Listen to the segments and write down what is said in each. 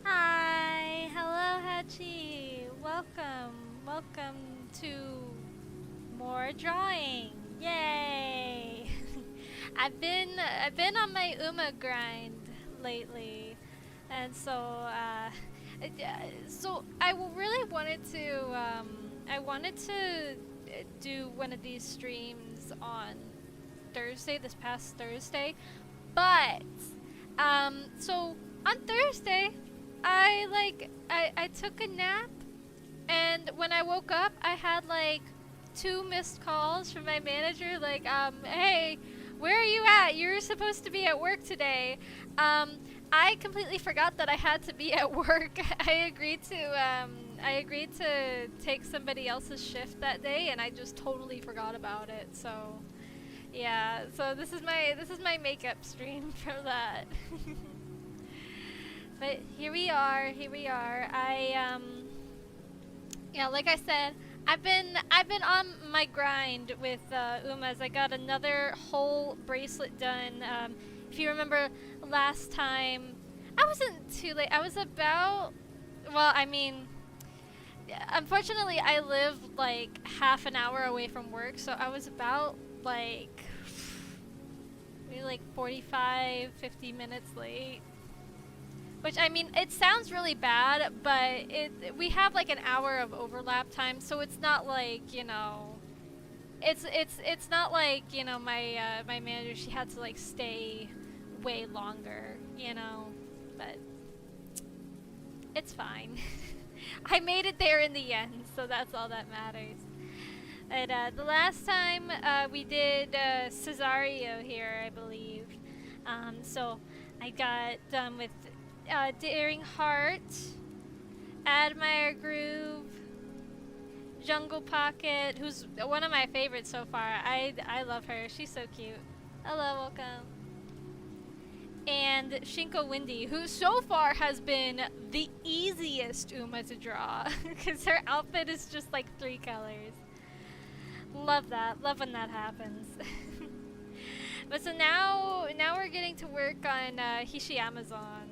Hi, hello Hachi. Welcome to more drawing. Yay! I've been on my Uma grind lately, and so I really wanted to I wanted to do one of these streams on Thursday, this past Thursday, but so on Thursday, I took a nap, and when I woke up, I had like two missed calls from my manager. Like, hey, where are you at? You're supposed to be at work today. I completely forgot that I had to be at work. I agreed to take somebody else's shift that day, and I just totally forgot about it. So yeah, so this is my makeup stream for that. But here we are. Yeah, like I said, I've been on my grind with Umas. I got another whole bracelet done. If you remember last time, I wasn't too late. I was about, well, I mean, unfortunately, I live like half an hour away from work, so I was about like maybe like 45, 50 minutes late. Which, I mean, it sounds really bad, but we have like an hour of overlap time, so it's not like, it's not like, my manager, she had to like stay way longer, but it's fine. I made it there in the end, so that's all that matters. And the last time we did Cesario here, I believe. So I got done with Daring Heart, Admire Groove, Jungle Pocket, who's one of my favorites so far. I love her. She's so cute. Hello, welcome. And Shinko Windy, who so far has been the easiest Uma to draw, because her outfit is just like 3 colors. Love that. Love when that happens. But so now we're getting to work on Hishi Amazon,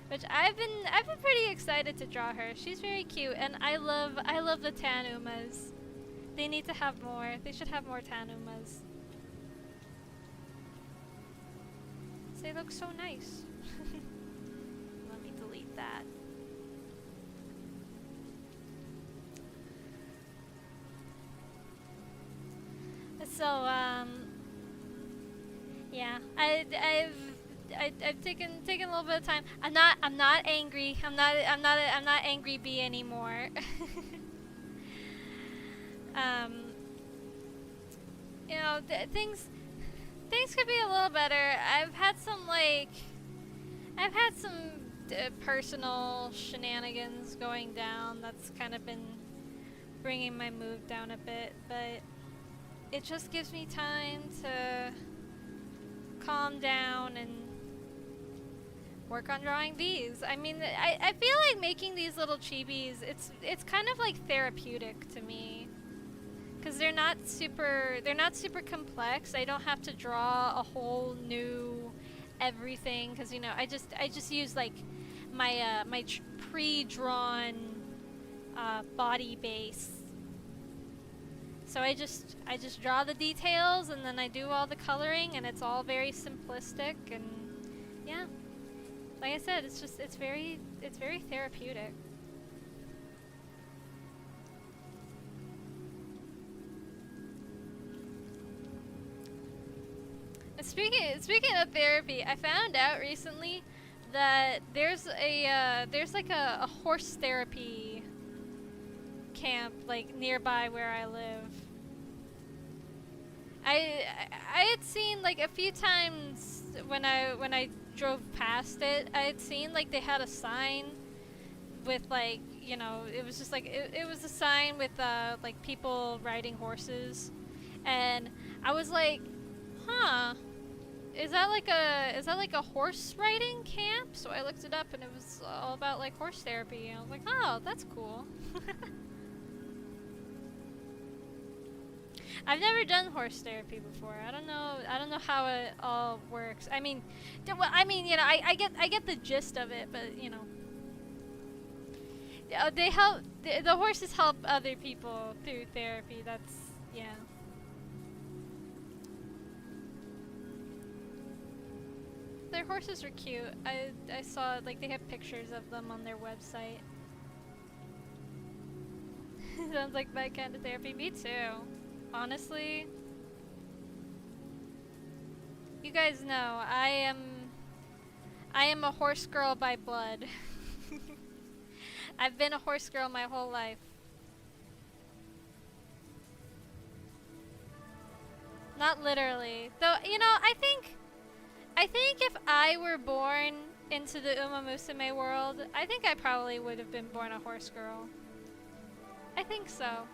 which I've been pretty excited to draw her. She's very cute, and I love the tan Umas. They need to have more. They should have more tan Umas. They look so nice. Let me delete that. So yeah, I've taken a little bit of time. I'm not angry. I'm not angry bee anymore. um, things could be a little better. I've had some personal shenanigans going down. That's kind of been bringing my mood down a bit, but it just gives me time to calm down and work on drawing these. I mean, I feel like making these little chibis, it's kind of like therapeutic to me, because they're not super complex. I don't have to draw a whole new everything, because I just use like my pre-drawn body base. So I just draw the details, and then I do all the coloring, and it's all very simplistic, and yeah, like I said, it's very therapeutic. Speaking of therapy, I found out recently that there's like a horse therapy camp like nearby where I live. I had seen like a few times when I drove past it, I had seen like they had a sign with like, it was just like it was a sign with like people riding horses, and I was like, huh, is that like a horse riding camp? So I looked it up, and it was all about like horse therapy, and I was like, oh, that's cool. I've never done horse therapy before. I don't know. I don't know how it all works. I mean, well, I mean, you know, I get the gist of it, but you know, they help. The horses help other people through therapy. That's yeah. Their horses are cute. I saw like they have pictures of them on their website. Sounds like my kind of therapy. Me too. Honestly. You guys know, I am a horse girl by blood. I've been a horse girl my whole life. Not literally. Though, you know, I think if I were born into the Uma Musume world, I think I probably would have been born a horse girl. I think so.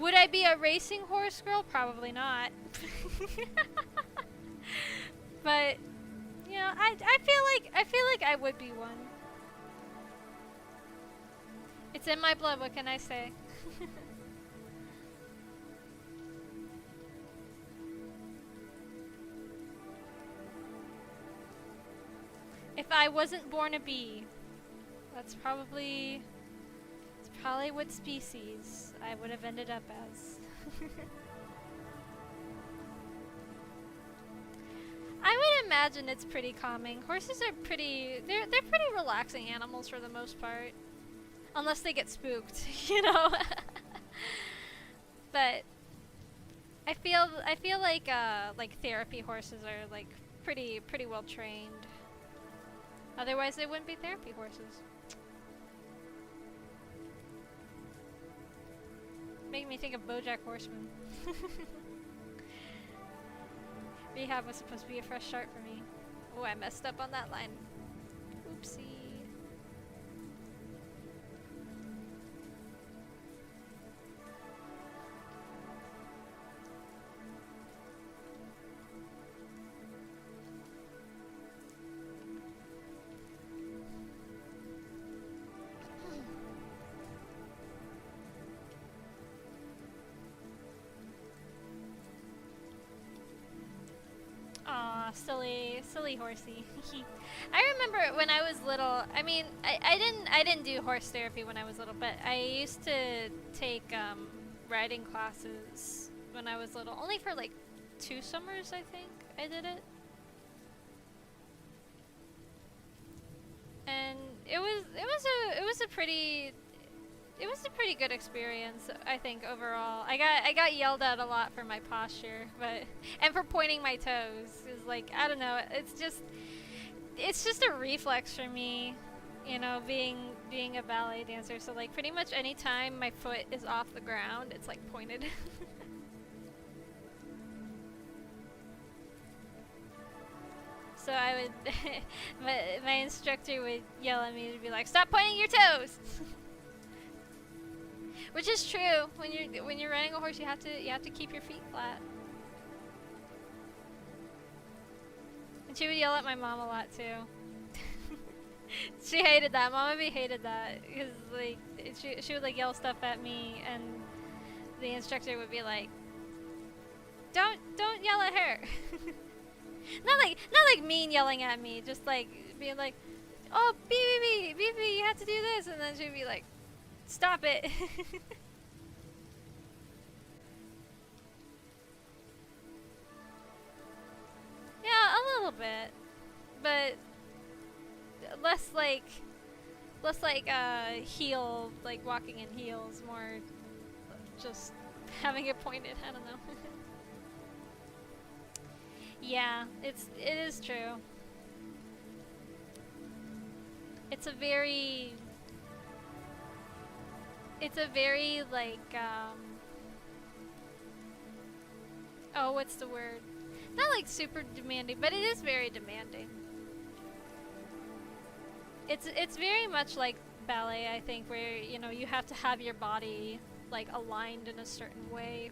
Would I be a racing horse girl? Probably not. But you know, I feel like I would be one. It's in my blood, what can I say? If I wasn't born a bee, that's probably what species I would have ended up as. I would imagine it's pretty calming. Horses are they're pretty relaxing animals for the most part. Unless they get spooked, you know? But I feel like therapy horses are like pretty well trained. Otherwise they wouldn't be therapy horses. Make me think of BoJack Horseman. Rehab was supposed to be a fresh start for me. Oh, I messed up on that line. Oopsie. Aw, silly horsey. I remember when I was little. I mean, I didn't do horse therapy when I was little, but I used to take riding classes when I was little. Only for like 2 summers, I think I did it. And it was a pretty good experience, I think, overall. I got yelled at a lot for my posture, and for pointing my toes. It's like, I don't know, it's just a reflex for me, you know, being a ballet dancer. So like pretty much any time my foot is off the ground, it's like pointed. So I would my instructor would yell at me to be like, "Stop pointing your toes." Which is true. When you're riding a horse, you have to keep your feet flat. And she would yell at my mom a lot too. She hated that. Mama B hated that because like she would like yell stuff at me, and the instructor would be like, "Don't yell at her." not like mean yelling at me, just like being like, "Oh, BB, you have to do this," and then she'd be like, "Stop it." Yeah, a little bit, but less like heel, like walking in heels, more just having it pointed. I don't know. Yeah, it is true. It's a very like oh, what's the word? Not like super demanding, but it is very demanding. It's very much like ballet, I think, where you know you have to have your body like aligned in a certain way.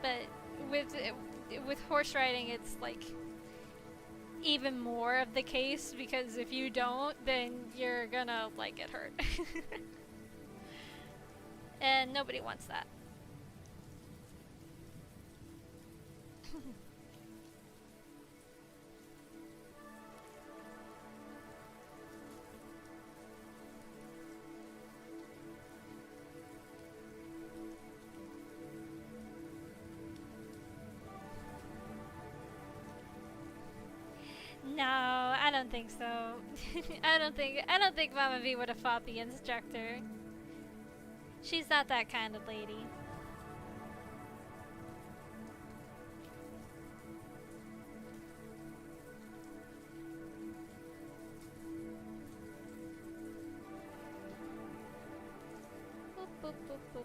But with horse riding, it's like even more of the case, because if you don't, then you're gonna like get hurt. And nobody wants that. No, I don't think so. I don't think Mama V would have fought the instructor. She's not that kind of lady. Boop, boop, boop, boop, boop.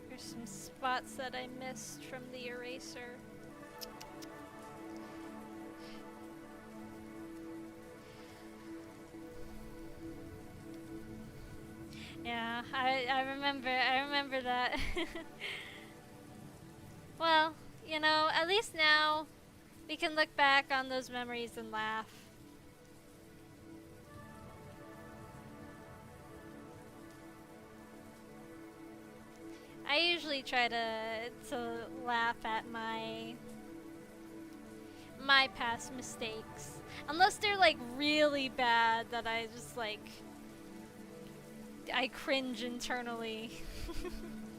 There's some spots that I missed from the eraser. Yeah, I remember that. Well, you know, at least now we can look back on those memories and laugh. I usually try to laugh at my past mistakes. Unless they're like really bad that I just like I cringe internally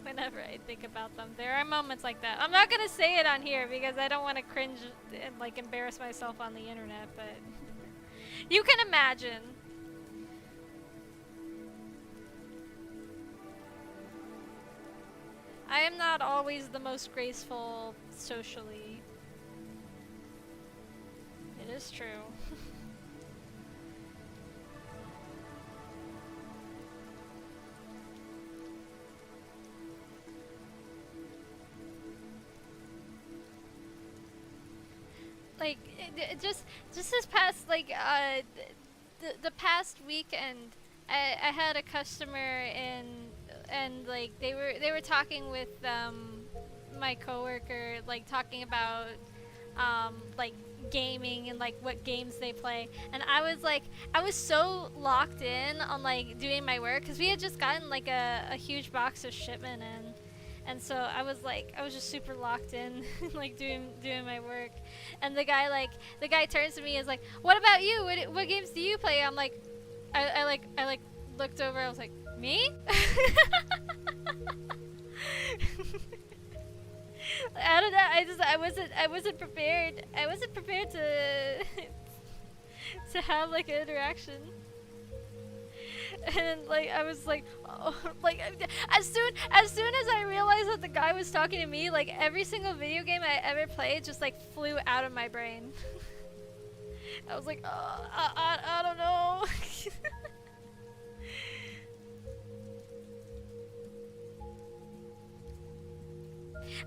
whenever I think about them. There are moments like that. I'm not gonna say it on here because I don't want to cringe and like embarrass myself on the internet, but you can imagine. I am not always the most graceful socially. It is true. Like just this past like the past weekend, I had a customer and like they were talking with my coworker, like talking about like gaming and like what games they play, and I was so locked in on like doing my work because we had just gotten like a huge box of shipment in. And so I was just super locked in, like doing my work, and the guy turns to me and is like, "What about you? What games do you play?" I'm like, I looked over. I was like, "Me?" I don't know. I wasn't prepared. I wasn't prepared to to have like an interaction. And like I was like, oh, like as soon as I realized that the guy was talking to me, like every single video game I ever played just like flew out of my brain. I was like, oh, I don't know.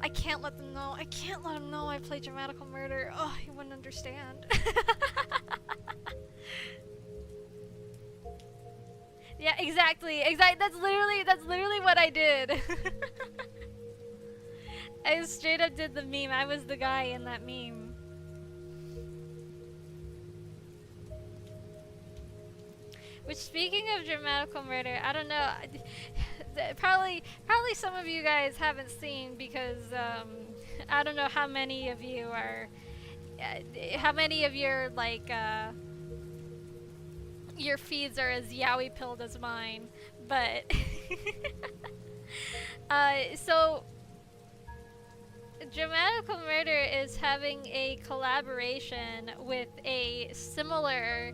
I can't let them know. I can't let them know I play Dramatical Murder. Oh, he wouldn't understand. Yeah, exactly. That's literally what I did. I straight up did the meme. I was the guy in that meme. Which, speaking of Dramatical Murder, I don't know. Probably some of you guys haven't seen because I don't know how many of you are, how many of your like your feeds are as yaoi pilled as mine, but so Dramatical Murder is having a collaboration with a similar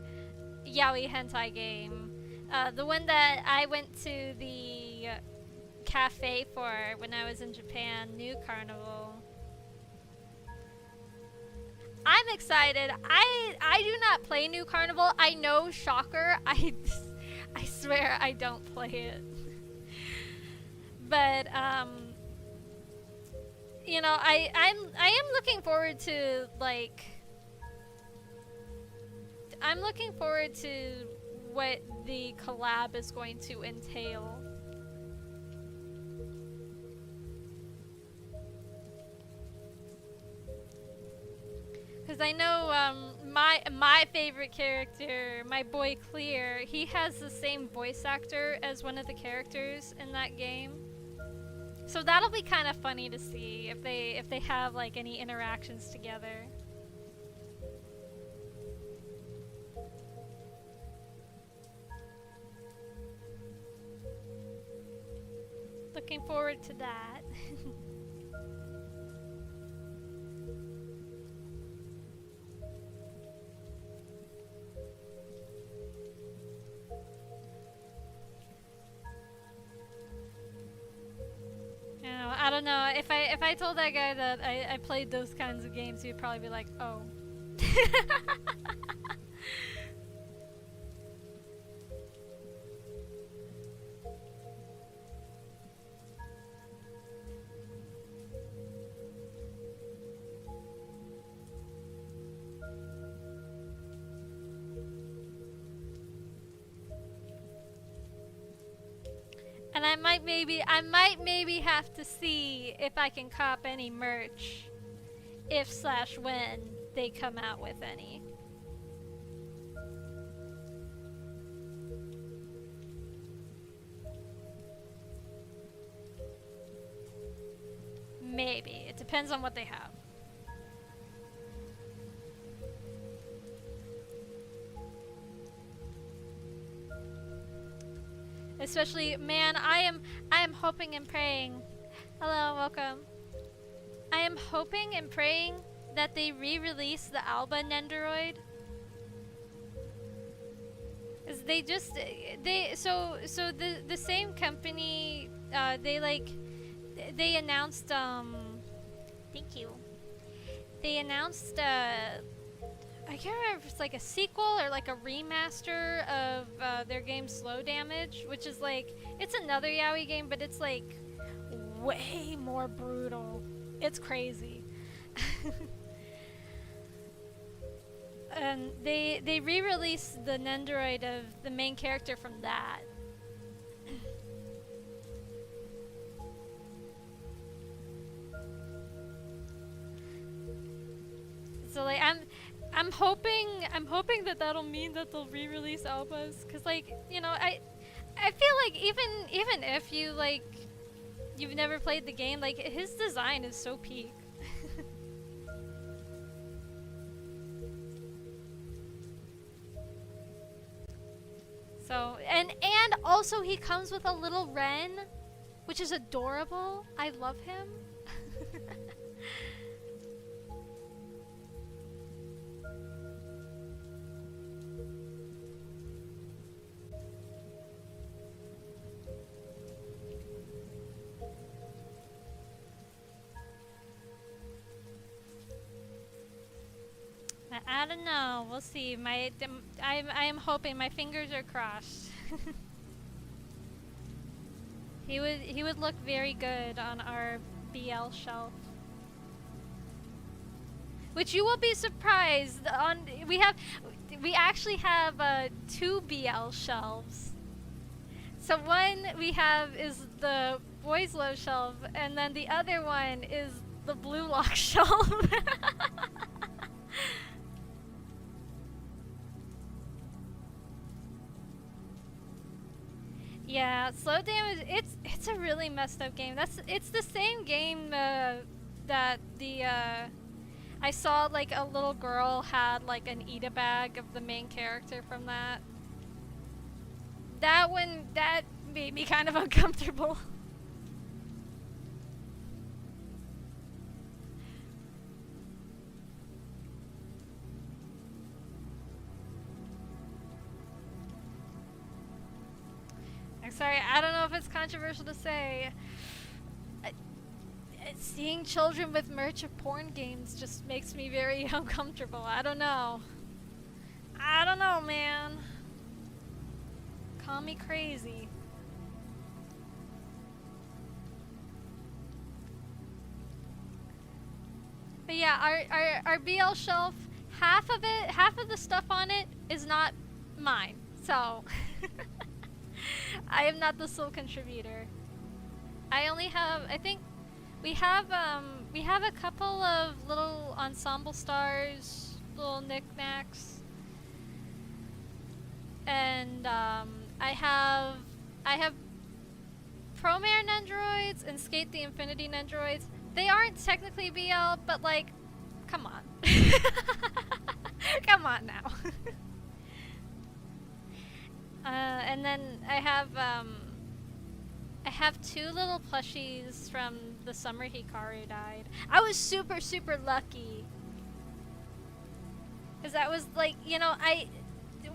yaoi hentai game. The one that I went to the cafe for when I was in Japan, New Carnival. I'm excited. I do not play New Carnival. I know, shocker. I swear I don't play it. But you know, I am looking forward to like I'm looking forward to what the collab is going to entail. Because I know my favorite character, my boy Clear, he has the same voice actor as one of the characters in that game. So that'll be kind of funny to see if they have like any interactions together. Looking forward to that. I don't know. If I told that guy that I played those kinds of games, he'd probably be like, "Oh." And I might maybe have to see if I can cop any merch if/when they come out with any. Maybe. It depends on what they have. Especially, man, I am hoping and praying. Hello, welcome. I am hoping and praying that they re-release the Alba Nendoroid. Is so the same company they announced thank you. They announced I can't remember if it's like a sequel or like a remaster of their game Slow Damage, which is like, it's another yaoi game, but it's like way more brutal. It's crazy. And they re-released the Nendoroid of the main character from that. So like I'm hoping that that'll mean that they'll re-release Albas, cause like, you know, I feel like even if you like you've never played the game, like his design is so peak. So and also he comes with a little wren, which is adorable. I love him. I don't know. We'll see. I am hoping. My fingers are crossed. He would look very good on our BL shelf. Which you will be surprised on. We actually have 2 BL shelves. So one we have is the Boys Love shelf, and then the other one is the Blue Lock shelf. Yeah, Slow Damage. It's a really messed up game. It's the same game that the I saw like a little girl had like an eat-a bag of the main character from that. That one that made me kind of uncomfortable. Sorry, I don't know if it's controversial to say. Seeing children with merch of porn games just makes me very uncomfortable. I don't know. I don't know, man. Call me crazy. But yeah, our BL shelf, half of the stuff on it is not mine. So I am not the sole contributor. I only have, I think, we have a couple of little ensemble stars little knickknacks. And I have Promare Nendroids and Skate the Infinity Nendroids. They aren't technically BL, but like, come on. Come on now. And then I have two little plushies from the summer Hikaru died. I was super, super lucky. Cause I was like, you know,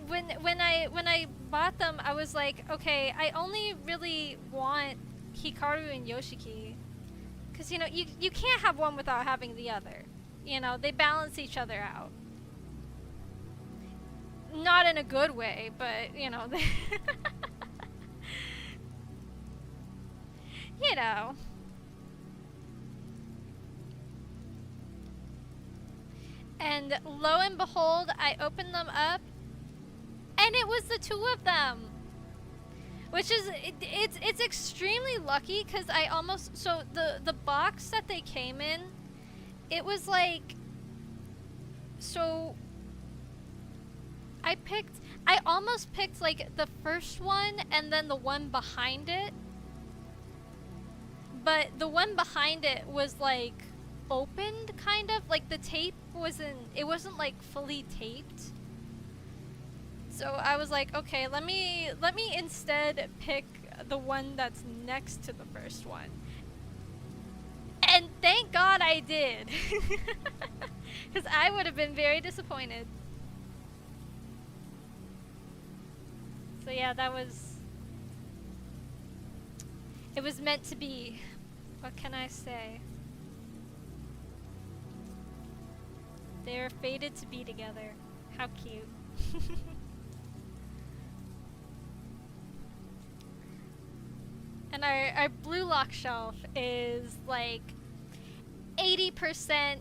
when I bought them, I was like, okay, I only really want Hikaru and Yoshiki. Cause you know, you can't have one without having the other. You know, they balance each other out. Not in a good way, but you know, you know. And lo and behold, I opened them up, and it was the two of them. Which is, it's extremely lucky, because I almost, so the box that they came in, it was like, so I almost picked like the first one and then the one behind it. But the one behind it was like opened, kind of, like the tape wasn't like fully taped. So I was like, okay, let me instead pick the one that's next to the first one. And thank God I did. Because I would have been very disappointed. So yeah, it was meant to be. What can I say? They're fated to be together. How cute. And our blue lock shelf is like 80%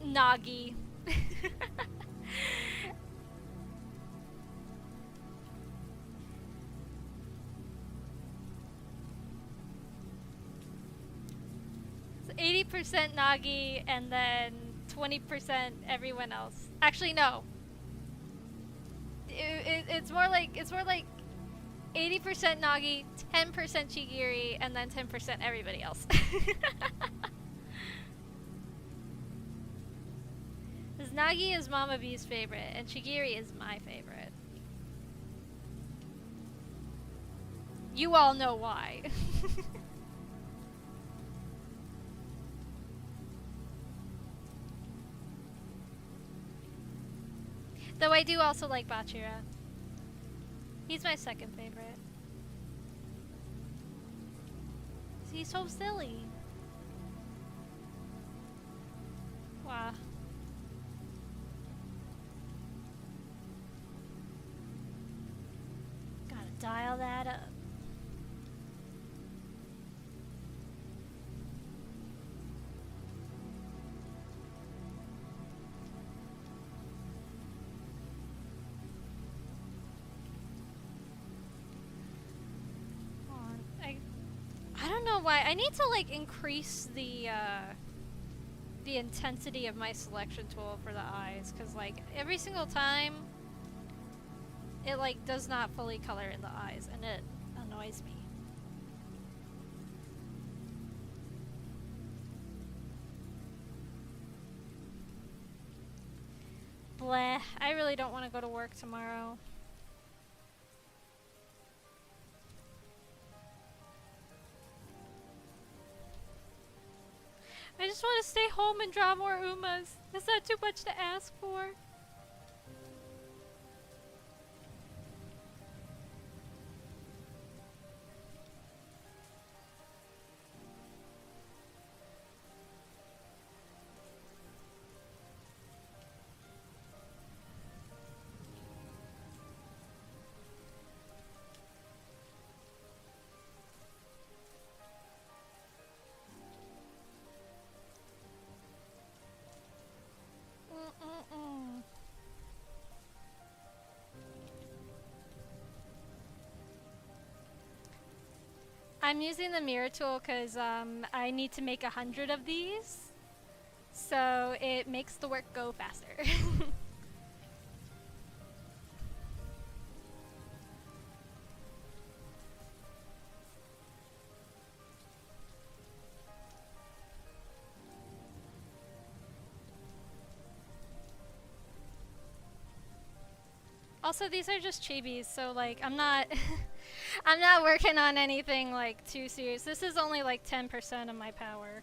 Nagi. 80% Nagi and then 20% everyone else. Actually, no. It's more like 80% Nagi, 10% Chigiri, and then 10% everybody else. Because Nagi is Mama B's favorite, and Chigiri is my favorite. You all know why. Though I do also like Bachira. He's my second favorite. He's so silly. Wow. Gotta dial that up. I don't know why. I need to like increase the intensity of my selection tool for the eyes, because like every single time it like does not fully color in the eyes, and it annoys me. Bleh, I really don't want to go to work tomorrow. I just want to stay home and draw more Umas. Is that too much to ask for? I'm using the mirror tool because I need to make 100 of these. So it makes the work go faster. Also, these are just chibis, so like I'm not I'm not working on anything like too serious. This is only like 10% of my power.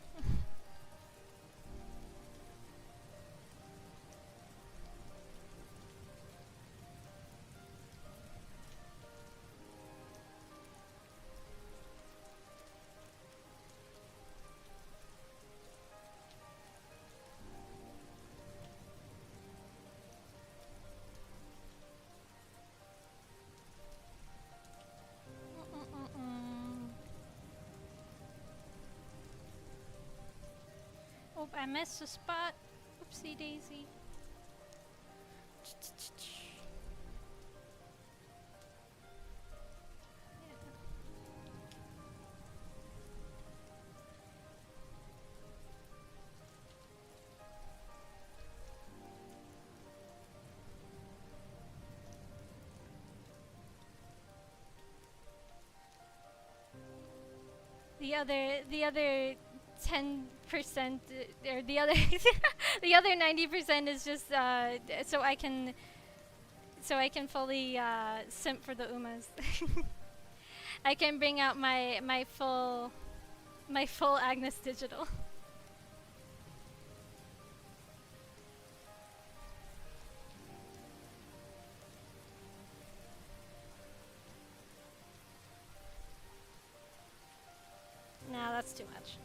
Oh, I missed a spot. Oopsie daisy. The other 10% or the other the other 90% is just so I can fully simp for the Umas. I can bring out my full Agnes digital. Nah, that's too much.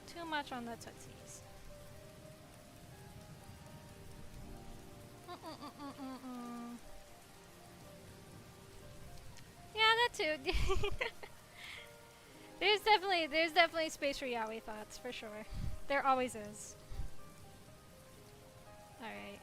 Too much on the tootsies. Yeah, that too. there's definitely space for yaoi thoughts for sure. There always is. All right.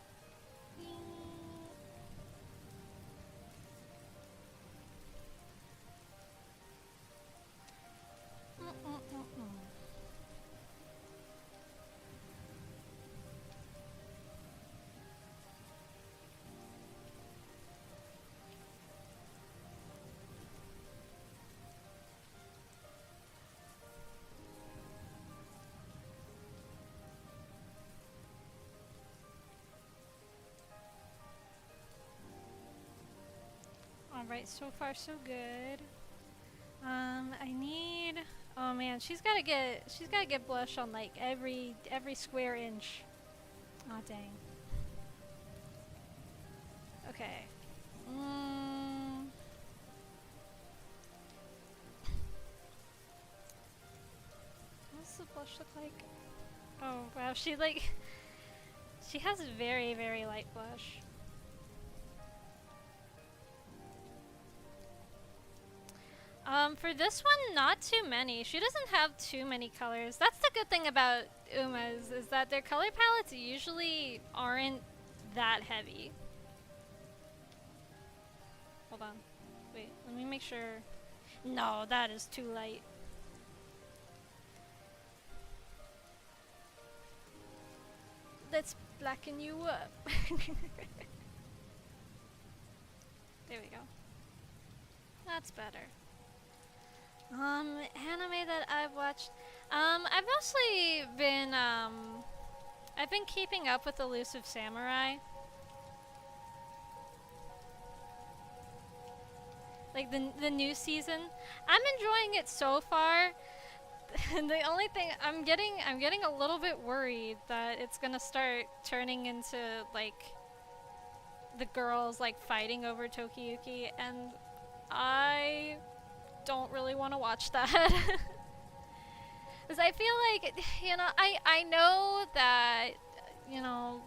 Alright, so far so good. I need. Oh man, she's gotta get blush on like every square inch. Aw, dang. Okay. What's the blush look like? Oh wow, she has very light blush. For this one, not too many. She doesn't have too many colors. That's the good thing about Umas, is that their color palettes usually aren't that heavy. Hold on. Wait, let me make sure. No, that is too light. Let's blacken you up. There we go. That's better. Anime that I've watched. I've mostly been, I've been keeping up with Elusive Samurai. Like the new season. I'm enjoying it so far. The only thing I'm getting a little bit worried that it's gonna start turning into like the girls like fighting over Tokiyuki, and I don't really want to watch that. Because I feel like, you know, I know that, you know,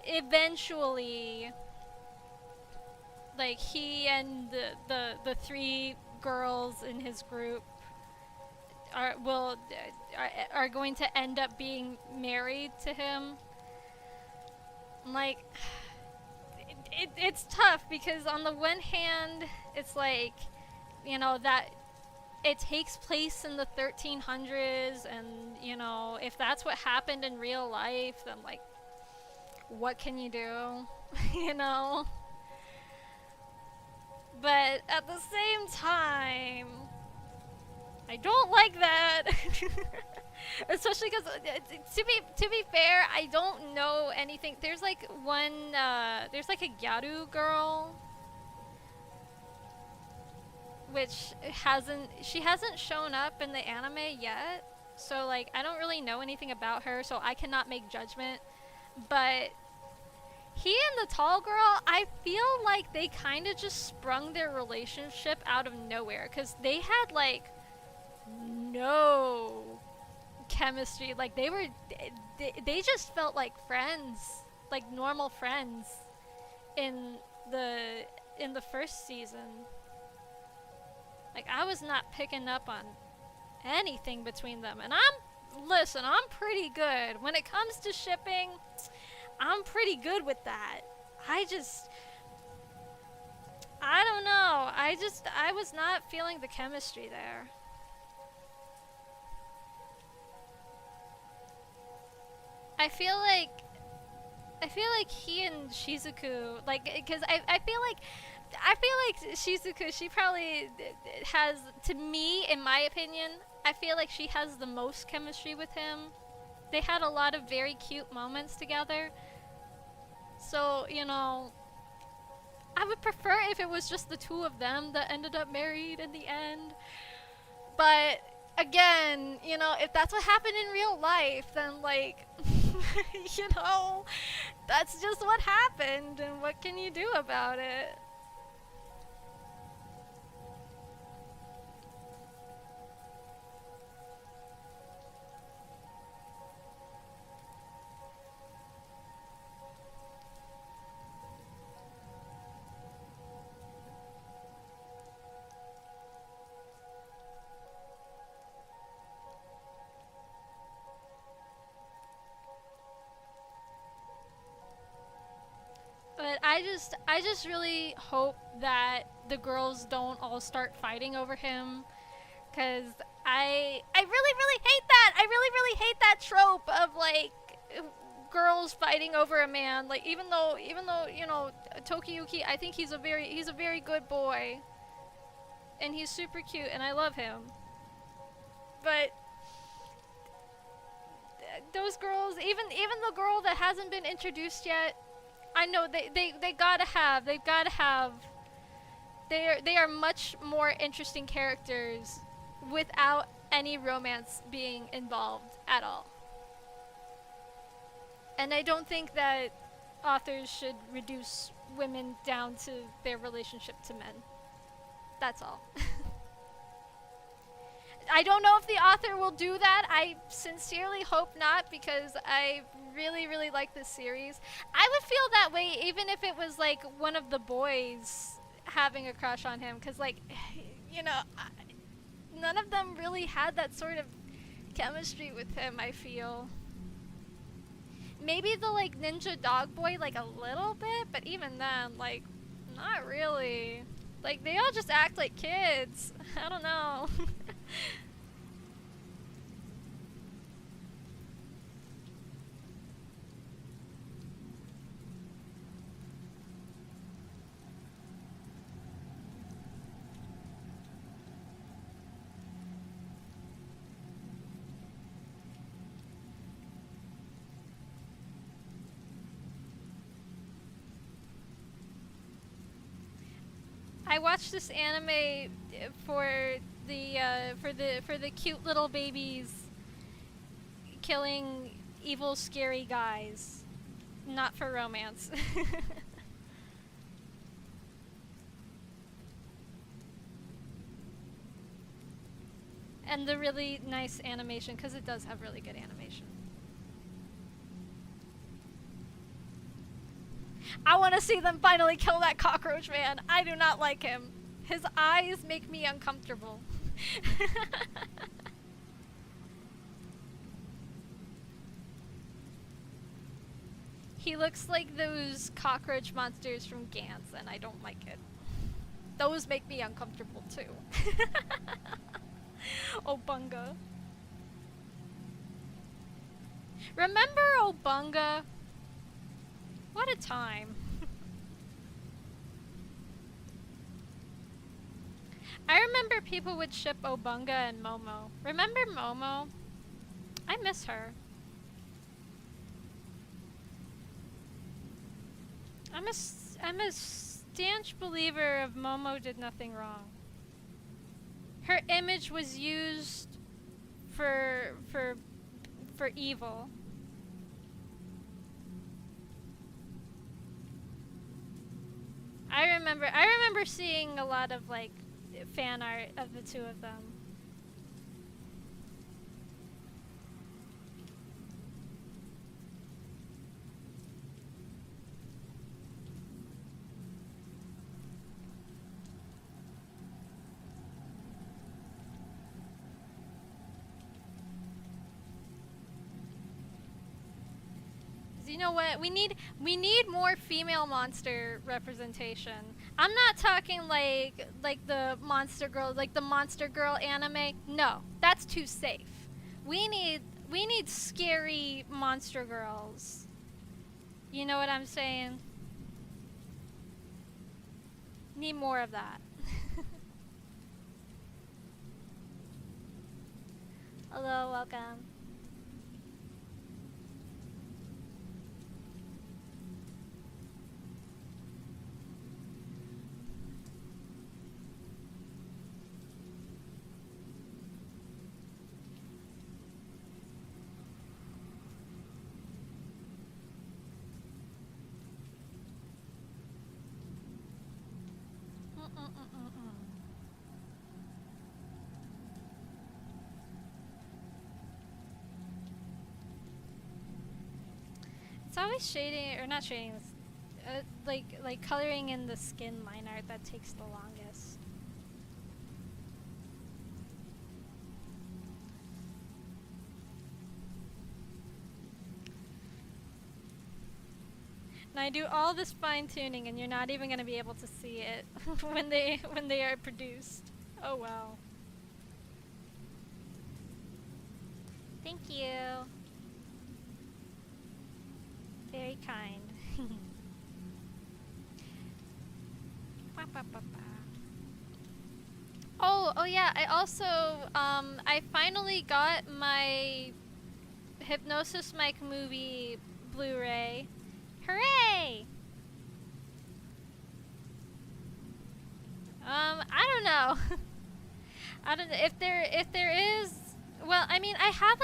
eventually, like, he and the three girls in his group are going to end up being married to him. Like, it's tough because on the one hand, it's like, you know, that it takes place in the 1300s, and you know, if that's what happened in real life, then like, what can you do? You know? But at the same time, I don't like that. Especially because, to be fair, I don't know anything. There's like there's like a Gyaru girl, which she hasn't shown up in the anime yet. So like, I don't really know anything about her, so I cannot make judgment. But he and the tall girl, I feel like they kind of just sprung their relationship out of nowhere, because they had like no chemistry. Like they just felt like friends, like normal friends in the first season. Like, I was not picking up on anything between them, and I'm pretty good when it comes to shipping. I'm pretty good with that. I don't know. I was not feeling the chemistry there. I feel like he and Shizuku, like, because I feel like Shizuku, she probably has, to me, in my opinion, I feel like she has the most chemistry with him. They had a lot of very cute moments together. So, you know, I would prefer if it was just the two of them that ended up married in the end. But, again, you know, if that's what happened in real life, then, like, you know, that's just what happened, and what can you do about it? But I just really hope that the girls don't all start fighting over him, cuz I really hate that. I really hate that trope of like girls fighting over a man. Like, even though, you know, Tokiyuki, I think he's a very good boy, and he's super cute, and I love him. But those girls, even the girl that hasn't been introduced yet, I know they gotta have, they are much more interesting characters without any romance being involved at all. And I don't think that authors should reduce women down to their relationship to men. That's all. I don't know if the author will do that. I sincerely hope not, because I really like this series. I would feel that way even if it was like one of the boys having a crush on him, because, like, you know, none of them really had that sort of chemistry with him, I feel. Maybe the, like, ninja dog boy, like, a little bit, but even then, like, not really. Like, they all just act like kids. I don't know. I watched this anime for the cute little babies killing evil, scary guys, not for romance. And the really nice animation, because it does have really good animation. I want to see them finally kill that cockroach man. I do not like him. His eyes make me uncomfortable. He looks like those cockroach monsters from Gantz, and I don't like it. Those make me uncomfortable too. Obunga. Remember Obunga? What a time. I remember people would ship Obunga and Momo. Remember Momo? I miss her. I'm a stanch believer of Momo did nothing wrong. Her image was used for evil. I remember seeing a lot of like fan art of the two of them. You know what? We need more female monster representation. I'm not talking like the Monster Girl, like the Monster Girl anime. No, that's too safe. We need scary monster girls. You know what I'm saying? Need more of that. Hello, welcome. It's always shading, or not shading, like coloring in the skin line art that takes the longest. And I do all this fine tuning, and you're not even gonna be able to see it when they are produced. Oh well. Thank you. Very kind. Oh yeah, I also, I finally got my Hypnosis Mike movie Blu-ray. Hooray! I don't know. I don't know if there is. Well, I mean, I have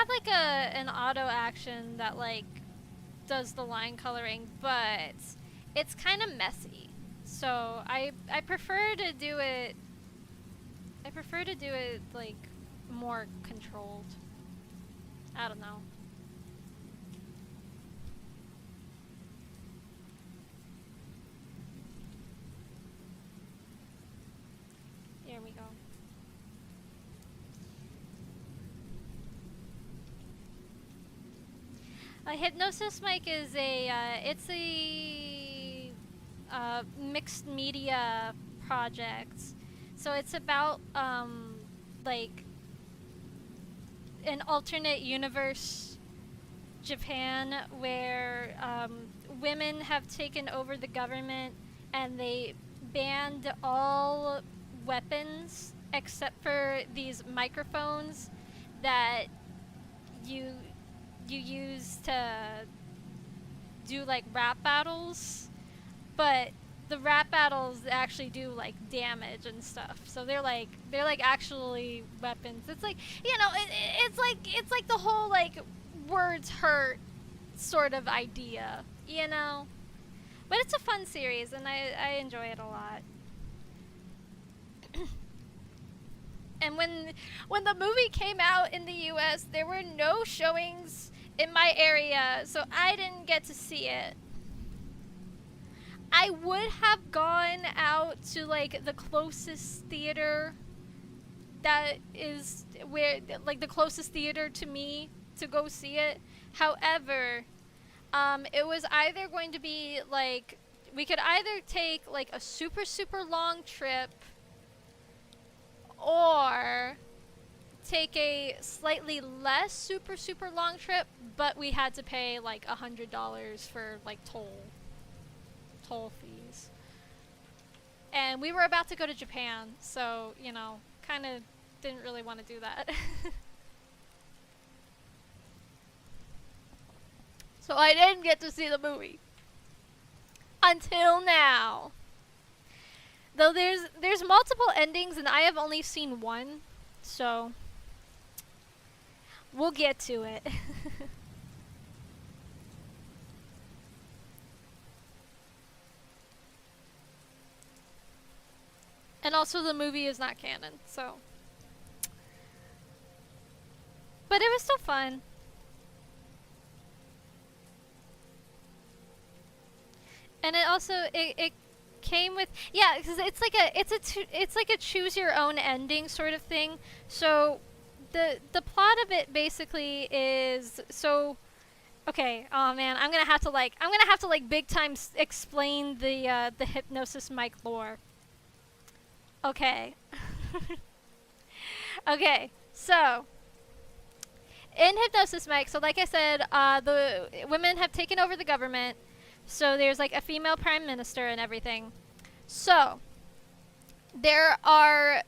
like an auto action that like does the line coloring, but it's kind of messy. So I prefer to do it. I prefer to do it like more controlled. I don't know. There we go. Hypnosis Mike is it's a mixed media project. So it's about like an alternate universe Japan where women have taken over the government and they banned all weapons except for these microphones that you use to do like rap battles, but the rap battles actually do like damage and stuff. So they're like actually weapons. It's like, you know, it's like the whole like words hurt sort of idea, you know. But it's a fun series and I enjoy it a lot. And when the movie came out in the US, there were no showings in my area, so I didn't get to see it. I would have gone out to like the closest theater that is where like the closest theater to me to go see it. However, it was either going to be like we could either take like a super long trip, or take a slightly less super long trip, but we had to pay like $100 for like toll fees. And we were about to go to Japan, so, you know, kind of didn't really want to do that. So I didn't get to see the movie. Until now. Though there's multiple endings and I have only seen one, so we'll get to it. And also the movie is not canon, so. But it was still fun. And it also it came with, yeah, because it's like a choose your own ending sort of thing. So the plot of it basically is, so okay, oh man, I'm gonna have to like big time explain the hypnosis mic lore. Okay. Okay, so in hypnosis mic, so like I said, the women have taken over the government. So there's like a female prime minister and everything. So there are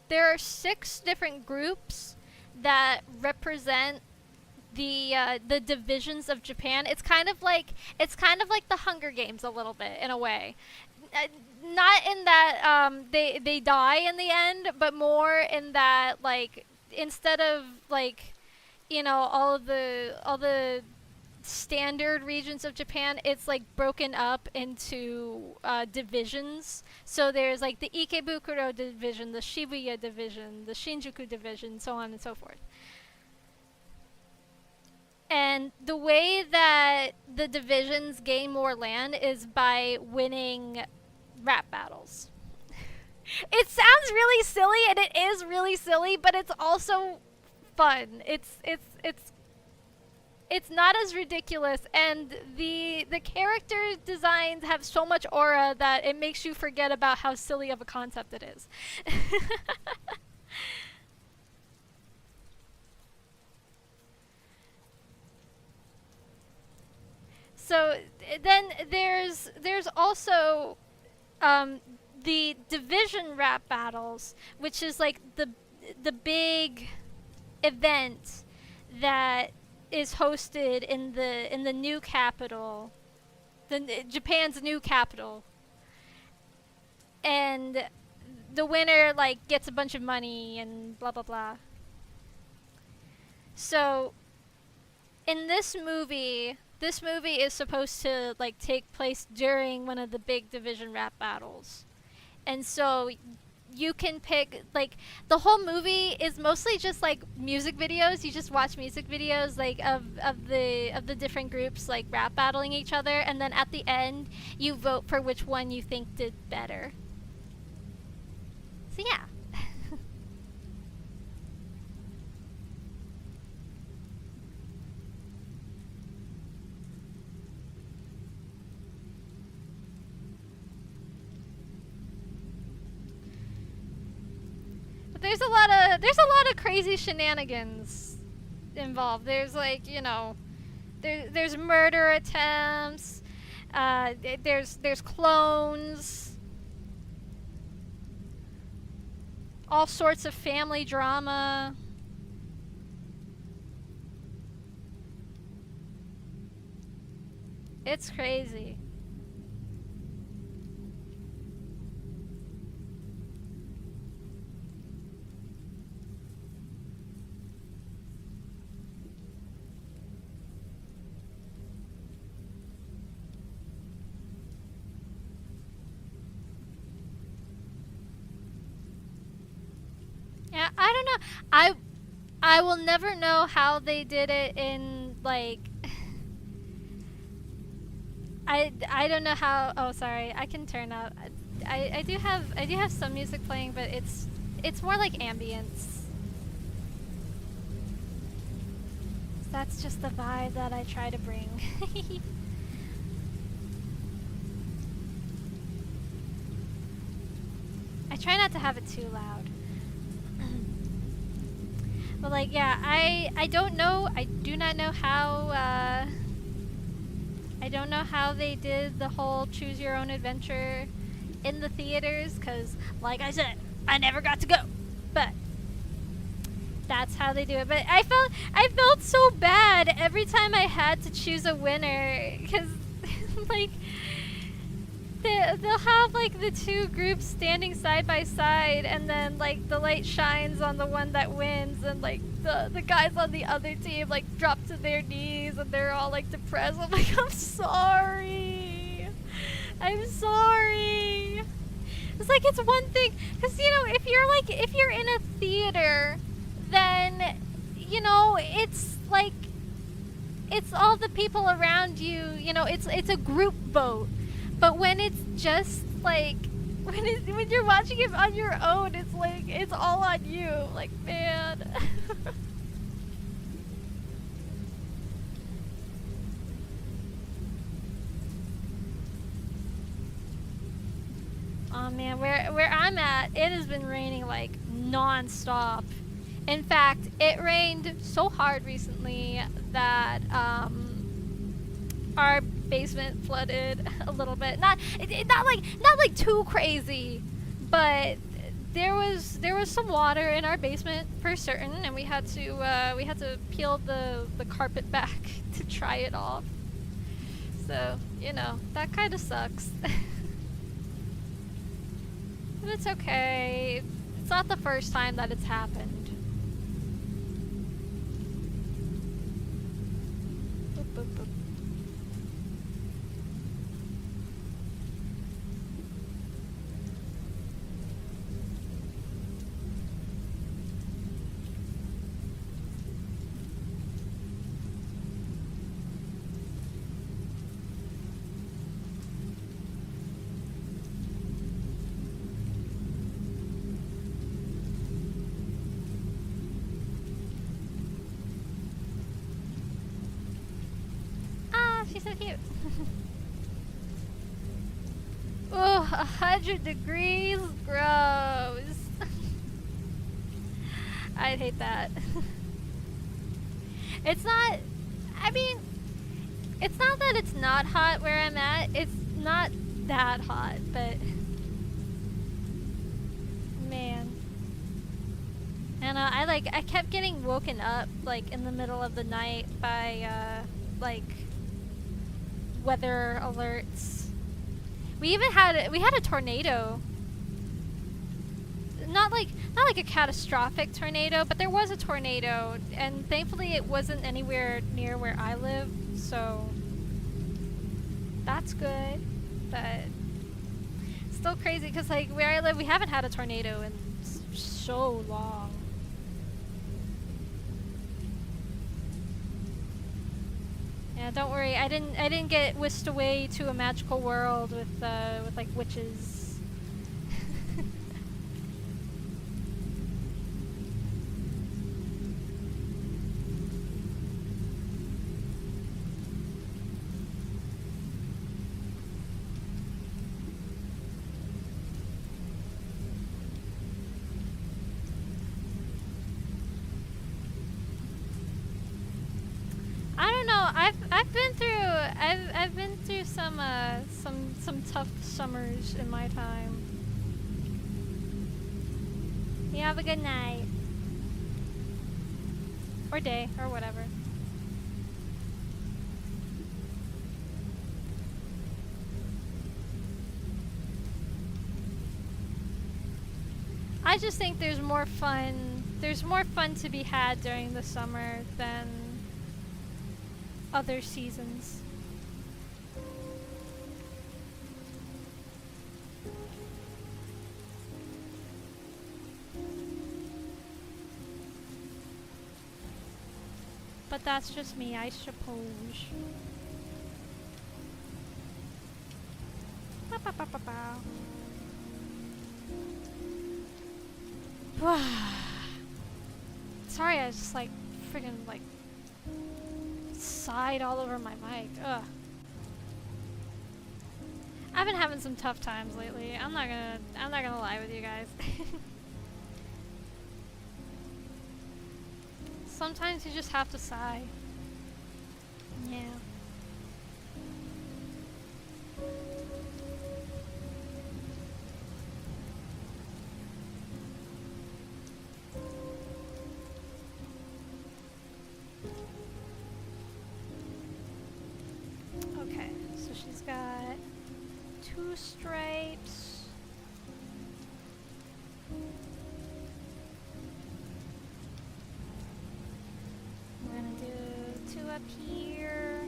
6 different groups that represent the divisions of Japan. It's kind of like the Hunger Games a little bit in a way. Not in that they die in the end, but more in that, like, instead of like, you know, all the standard regions of Japan, it's like broken up into divisions. So there's like the Ikebukuro division, the Shibuya division, the Shinjuku division, so on and so forth. And the way that the divisions gain more land is by winning rap battles. It sounds really silly, and it is really silly, but it's also fun. It's not as ridiculous, and the character designs have so much aura that it makes you forget about how silly of a concept it is. So then there's also the division rap battles, which is like the big event that is hosted in the new capital, Japan's new capital, and the winner like gets a bunch of money and blah blah blah. So in this movie is supposed to like take place during one of the big division rap battles, and so you can pick, like, the whole movie is mostly just like music videos. You just watch music videos like of the different groups like rap battling each other, and then at the end you vote for which one you think did better. So yeah. But there's a lot of crazy shenanigans involved. There's, like, you know, there's murder attempts. There's clones. All sorts of family drama. It's crazy. Yeah, I don't know. I will never know how they did it in, like, I don't know how. Oh, sorry. I can turn up. I do have some music playing, but it's more like ambience. That's just the vibe that I try to bring. I try not to have it too loud. But like, yeah, I don't know. I do not know how. I don't know how they did the whole choose your own adventure in the theaters, because, like I said, I never got to go. But that's how they do it. But I felt so bad every time I had to choose a winner, because like they'll have like the two groups standing side by side, and then like the light shines on the one that wins, and like the guys on the other team like drop to their knees and they're all like depressed. I'm like, I'm sorry. It's like, it's one thing, because you know, if you're in a theater, then you know, it's like, it's all the people around you, you know, it's a group vote. But when it's just like, when you're watching it on your own, it's like, it's all on you. Like, man. Oh man, where I'm at, it has been raining like non-stop. In fact, it rained so hard recently that our basement flooded a little bit. Not like too crazy, but there was some water in our basement for certain, and we had to peel the carpet back to dry it off. So, you know, that kind of sucks. But it's okay. It's not the first time that it's happened. Boop, boop, boop. She's so cute. Oh, 100 degrees? Gross. I'd hate that. It's not, I mean, it's not that it's not hot where I'm at. It's not that hot, but man. And I kept getting woken up like in the middle of the night by like weather alerts. We had a tornado. Not like a catastrophic tornado, but there was a tornado, and thankfully it wasn't anywhere near where I live, so that's good. But still crazy, because like where I live, we haven't had a tornado in so long. Yeah, don't worry. I didn't get whisked away to a magical world with like witches. I don't know. I've been through some tough summers in my time. You have a good night. Or day, or whatever. I just think there's more fun to be had during the summer than other seasons. But that's just me, I suppose. Ba, ba, ba, ba, ba. Sorry, I just like friggin' like sighed all over my mic. Ugh. I've been having some tough times lately. I'm not gonna lie with you guys. Sometimes you just have to sigh. Yeah. Okay, so she's got 2 stripes. We're gonna do 2 up here.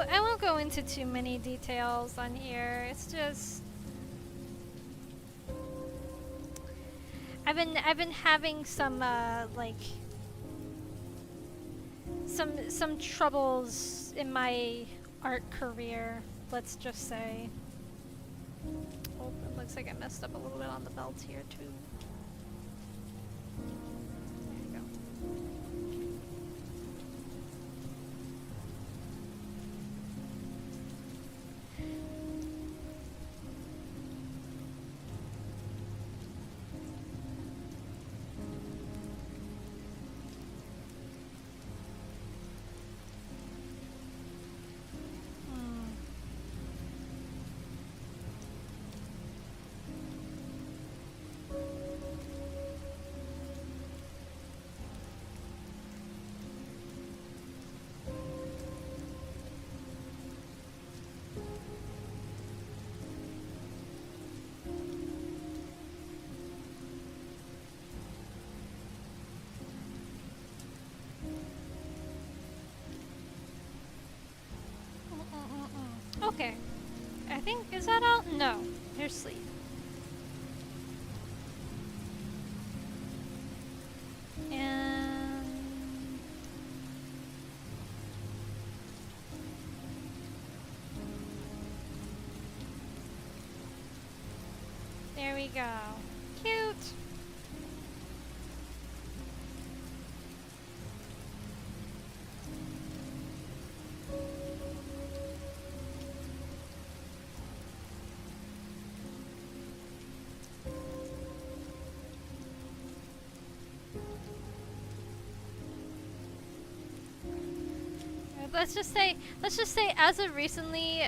I won't go into too many details on here. It's just I've been having some like some troubles in my art career, let's just say. Oh, it looks like I messed up a little bit on the belt here too. Okay. I think, is that all? No. Here's sleep. And... there we go. Cute! Let's just say, as of recently,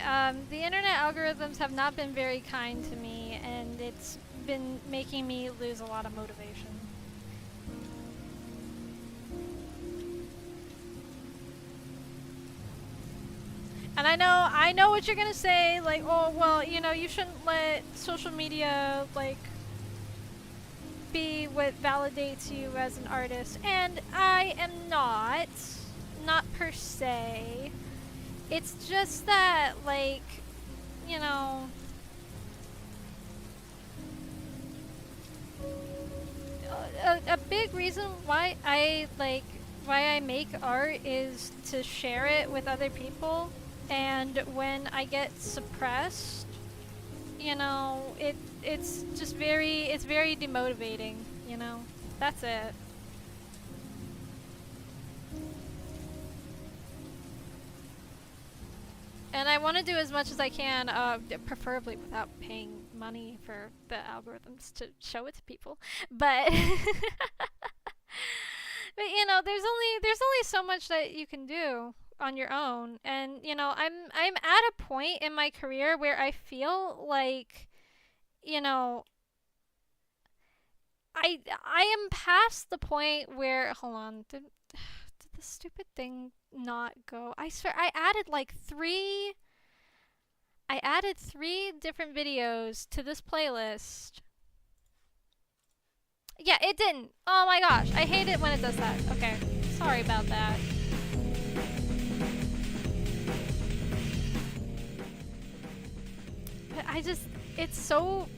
the internet algorithms have not been very kind to me, and it's been making me lose a lot of motivation. And I know what you're gonna say, like, oh, well, you know, you shouldn't let social media, like, be what validates you as an artist, and I am not per se. It's just that, like, you know, a big reason why I make art is to share it with other people, and when I get suppressed, you know, it's just very demotivating, you know. That's it. And I want to do as much as I can, preferably without paying money for the algorithms to show it to people. But but you know, there's only so much that you can do on your own. And you know, I'm at a point in my career where I feel like, you know, I am past the point where, hold on, did the stupid thing not go? I swear I added like 3 different videos to this playlist. Yeah, it didn't. Oh my gosh, I hate it when it does that. Okay, sorry about that. But it's so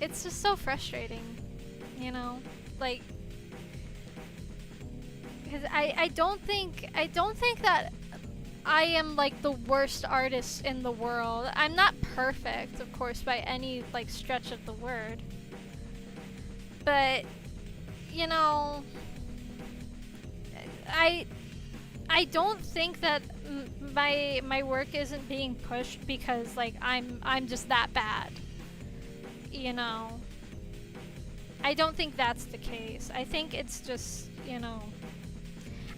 it's just so frustrating, you know? Like, because I don't think that I am like the worst artist in the world. I'm not perfect, of course, by any like stretch of the word. But, you know, I don't think that my work isn't being pushed because like I'm just that bad. You know, I don't think that's the case. I think it's just, you know,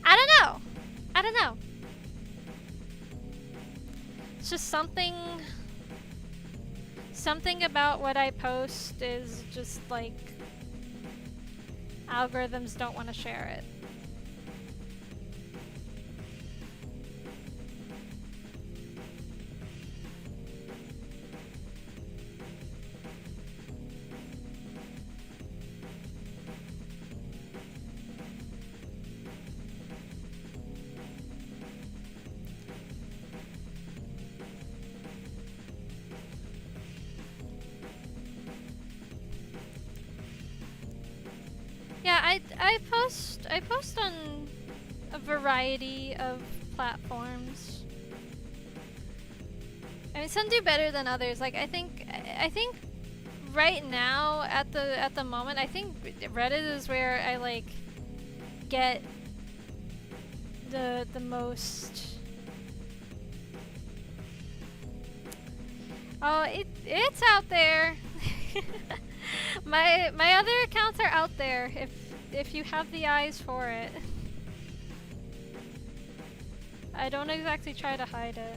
I don't know. It's just something about what I post is just like algorithms don't want to share it. Yeah, I post on a variety of platforms. I mean, some do better than others. Like I think right now at the moment, I think Reddit is where I like get the most. Oh, it's out there. My other accounts are out there if you have the eyes for it. I don't exactly try to hide it.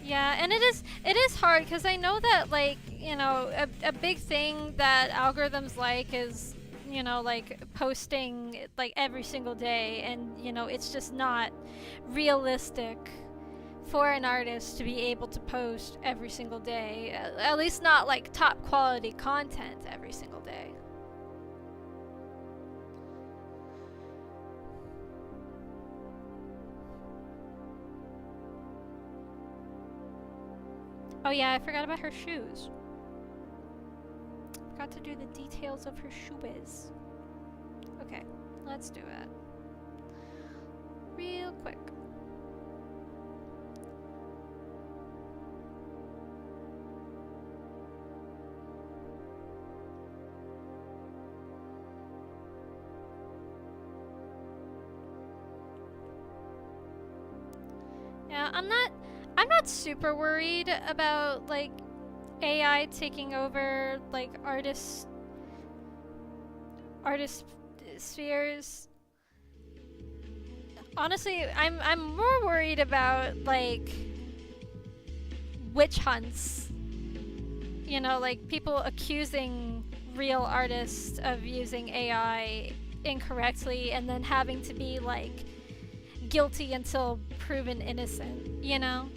Yeah, and it is hard because I know that like, you know, a big thing that algorithms like is, you know, like posting like every single day, and you know, it's just not realistic for an artist to be able to post every single day, at least not like top quality content every single day. Oh yeah, I forgot about her shoes. Forgot to do the details of her shoes. Okay, let's do it. Real quick. Yeah, I'm not super worried about like AI taking over like artist spheres. Honestly, I'm more worried about like witch hunts. You know, like people accusing real artists of using AI incorrectly and then having to be like guilty until proven innocent, you know?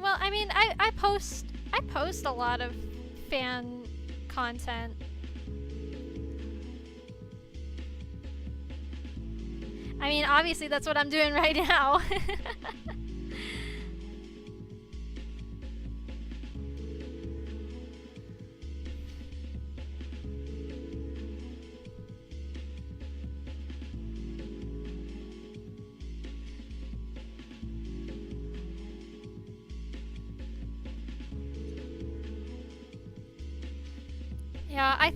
Well, I mean, I post a lot of fan content. I mean, obviously that's what I'm doing right now. Yeah, I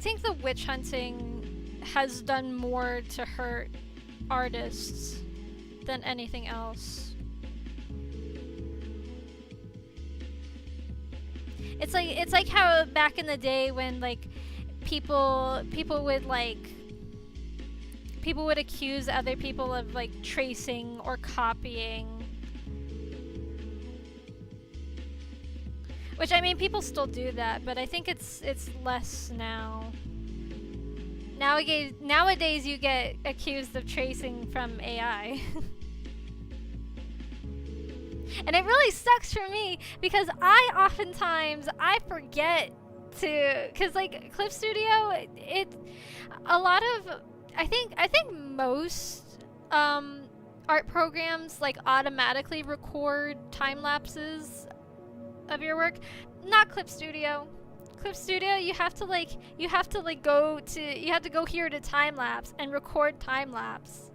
think the witch hunting has done more to hurt artists than anything else. It's like how back in the day when like people would like people would accuse other people of like tracing or copying. Which, I mean, people still do that, but I think it's less now. Nowadays you get accused of tracing from AI. And it really sucks for me because I forget to, cause like Clip Studio, a lot of, I think most art programs like automatically record time lapses of your work. Not Clip Studio. Clip Studio, you have to go here to time lapse and record time lapse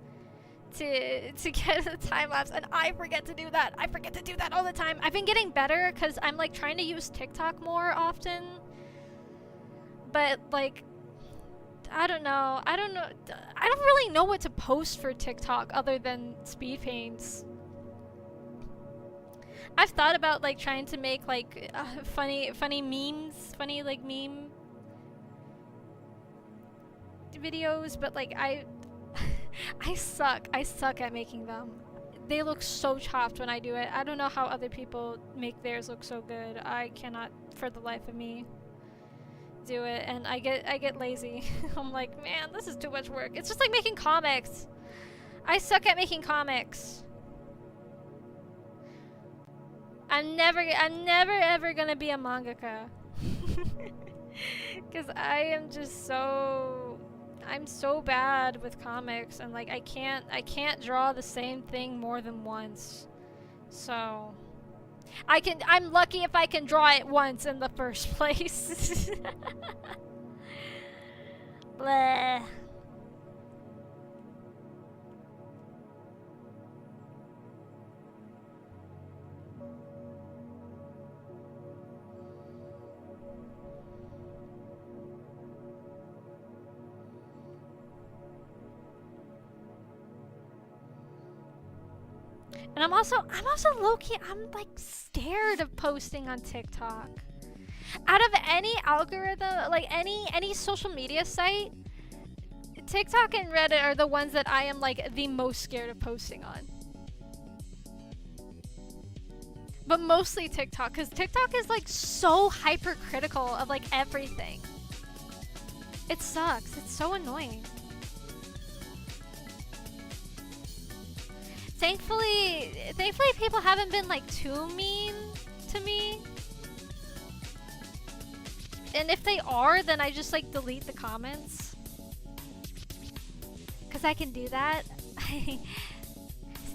to get a time lapse, and I forget to do that. I forget to do that all the time. I've been getting better because I'm like trying to use TikTok more often, but like I don't know. I don't really know what to post for TikTok other than speed paints. I've thought about like trying to make like funny memes, funny like meme videos, but like I suck at making them. They look so chopped when I do it. I don't know how other people make theirs look so good. I cannot for the life of me do it, and I get lazy. I'm like, man, this is too much work. It's just like making comics. I suck at making comics. I'm never ever gonna be a mangaka. Cause I'm so bad with comics, and like I can't draw the same thing more than once. So I'm lucky if I can draw it once in the first place. Bleh. And I'm also low-key, I'm like scared of posting on TikTok. Out of any algorithm, like any social media site, TikTok and Reddit are the ones that I am like the most scared of posting on. But mostly TikTok, because TikTok is like so hypercritical of like everything. It sucks. It's so annoying. Thankfully people haven't been like too mean to me. And if they are, then I just like delete the comments. Cause I can do that.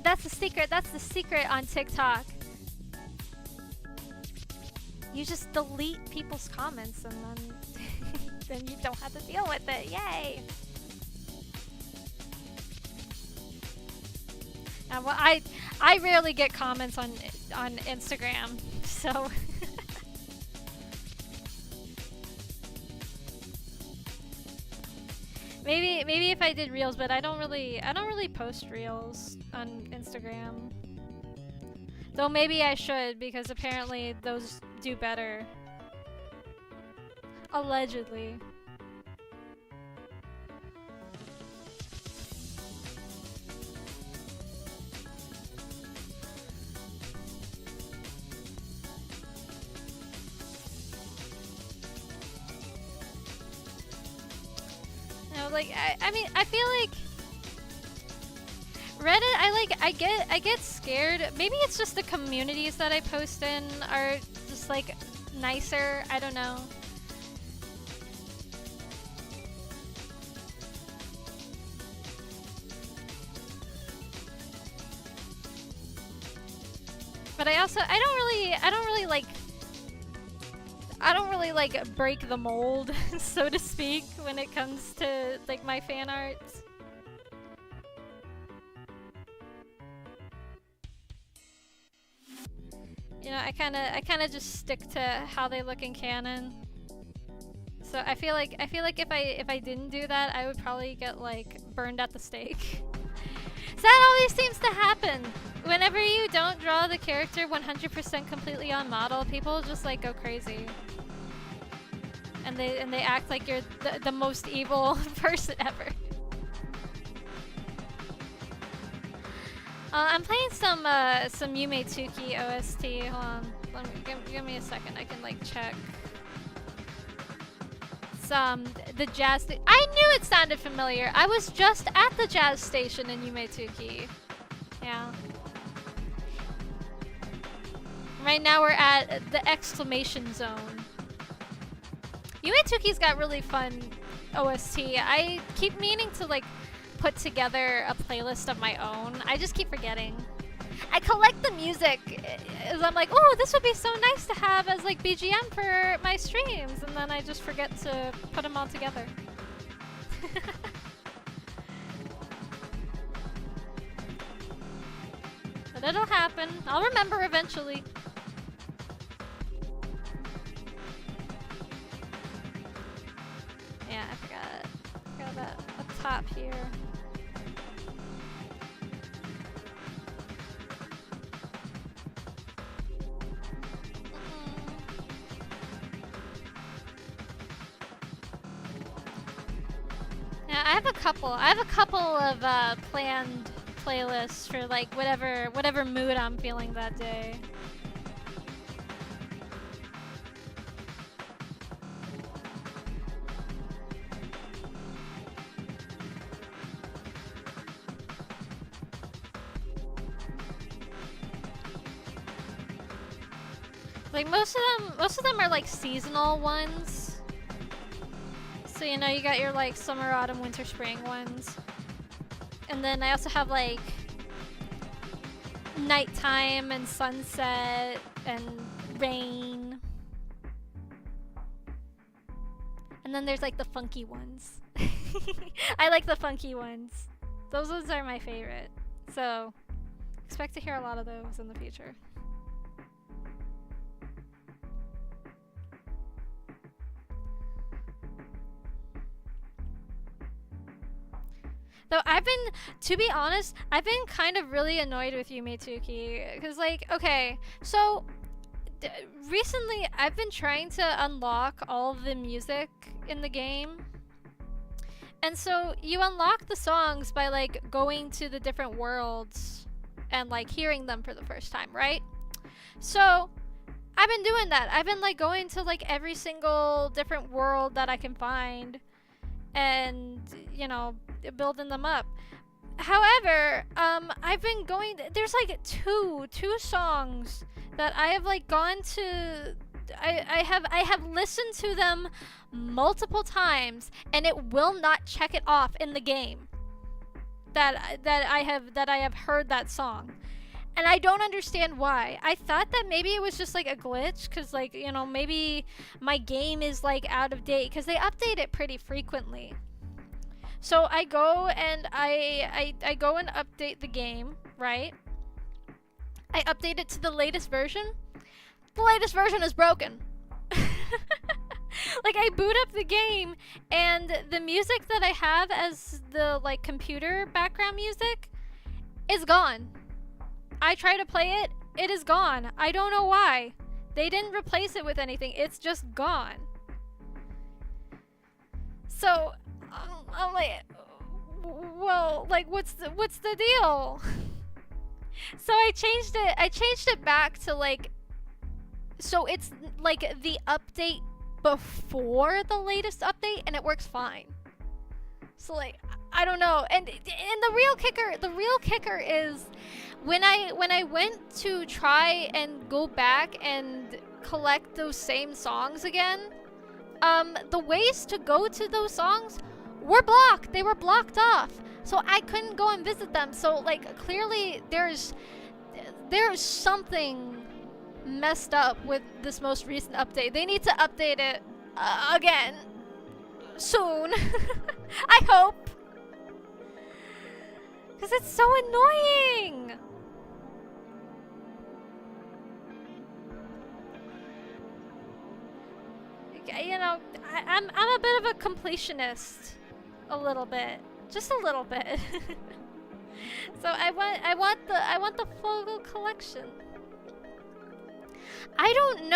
That's the secret on TikTok. You just delete people's comments and then you don't have to deal with it. Yay! Well, I rarely get comments on Instagram, so maybe if I did reels, but I don't really post reels on Instagram. Though maybe I should, because apparently those do better. Allegedly. Like I mean, I feel like Reddit, I get scared. Maybe it's just the communities that I post in are just like nicer. I don't know. But I don't really like break the mold, so to speak, when it comes to like my fan arts. You know, I kind of just stick to how they look in canon. So I feel like if I didn't do that, I would probably get like burned at the stake. So that always seems to happen. Whenever you don't draw the character 100% completely on model, people just like go crazy. And they act like you're the most evil person ever. I'm playing some Yume Tsuki OST. Hold on. Give me a second. I can like check. The jazz. I knew it sounded familiar. I was just at the jazz station in Yume Tsuki. Yeah. Right now we're at the exclamation zone. Yume Tsuki's got really fun OST. I keep meaning to like put together a playlist of my own. I just keep forgetting. I collect the music as I'm like, oh, this would be so nice to have as like BGM for my streams, and then I just forget to put them all together. But it'll happen. I'll remember eventually. Yeah, I forgot that up top here. Yeah, I have a couple of planned playlists for like whatever mood I'm feeling that day. Like most of them are like seasonal ones. So you know, you got your like summer, autumn, winter, spring ones. And then I also have like nighttime and sunset and rain. And then there's like the funky ones. I like the funky ones. Those ones are my favorite. So expect to hear a lot of those in the future. Though to be honest, I've been kind of really annoyed with Yume Tsuki. Because, like, okay, so recently I've been trying to unlock all of the music in the game. And so you unlock the songs by, like, going to the different worlds and, like, hearing them for the first time, right? So I've been doing that. I've been, like, going to, like, every single different world that I can find. And, you know, building them up. However, I've been going. There's like two songs that I have like gone to. I have listened to them multiple times, and it will not check it off in the game. That I have heard that song. And I don't understand why. I thought that maybe it was just like a glitch, because like, you know, maybe my game is like out of date, because they update it pretty frequently. So I go and I go and update the game, right? I update it to the latest version. The latest version is broken. Like I boot up the game and the music that I have as the like computer background music is gone. I try to play it, it is gone. I don't know why. They didn't replace it with anything. It's just gone. So I'm like, well, like what's the deal? So I changed it back to like, so it's like the update before the latest update, and it works fine. So like, I don't know. And the real kicker is when I went to try and go back and collect those same songs again, the ways to go to those songs were blocked. They were blocked off. So I couldn't go and visit them. So like clearly there's something messed up with this most recent update. They need to update it again soon. I hope. Because it's so annoying. You know, I'm a bit of a completionist. A little bit. Just a little bit. So I want the full collection. I don't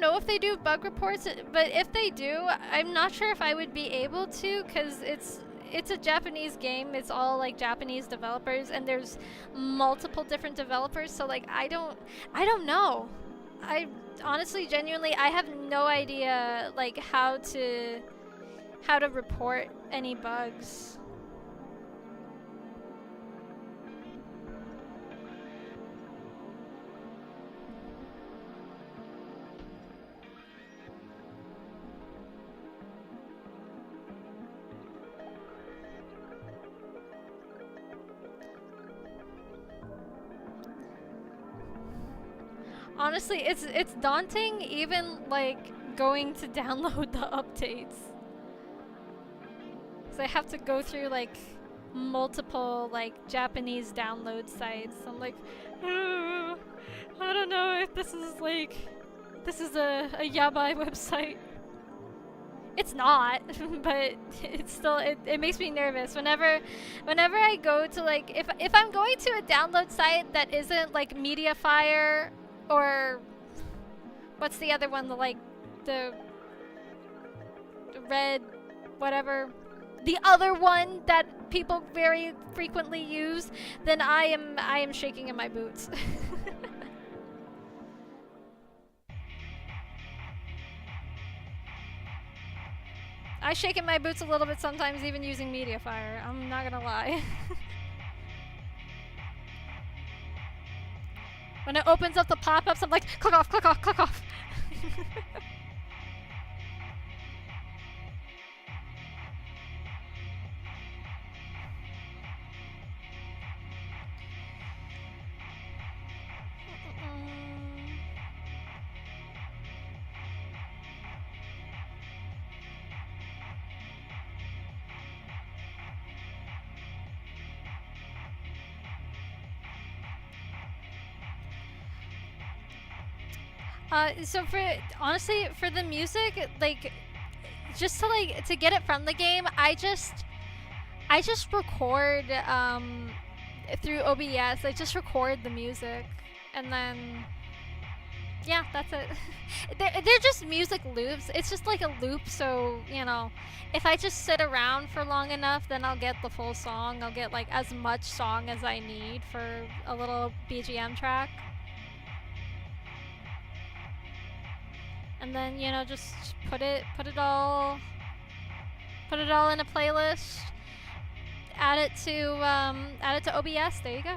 know if they do bug reports, but if they do, I'm not sure if I would be able to, because it's a Japanese game. It's all like Japanese developers, and there's multiple different developers. So like I don't know. I honestly, genuinely, I have no idea like how to report any bugs. Honestly, it's daunting even like going to download the updates. So I have to go through like multiple like Japanese download sites. I'm like, I don't know if this is a yabai website. It's not, but it's still it makes me nervous whenever I go to like if I'm going to a download site that isn't like Mediafire or what's the other one, the red whatever, the other one that people very frequently use, then I am shaking in my boots. I shake in my boots a little bit sometimes, even using Mediafire. I'm not gonna lie. When it opens up the pop-ups, I'm like, click off, click off, click off. So honestly, for the music, like, just to get it from the game, I just record, through OBS, I just record the music, and then, yeah, that's it. They're just music loops. It's just like a loop, so, you know, if I just sit around for long enough, then I'll get the full song. I'll get, like, as much song as I need for a little BGM track. And then, you know, just put it all in a playlist. Add it to OBS. There you go.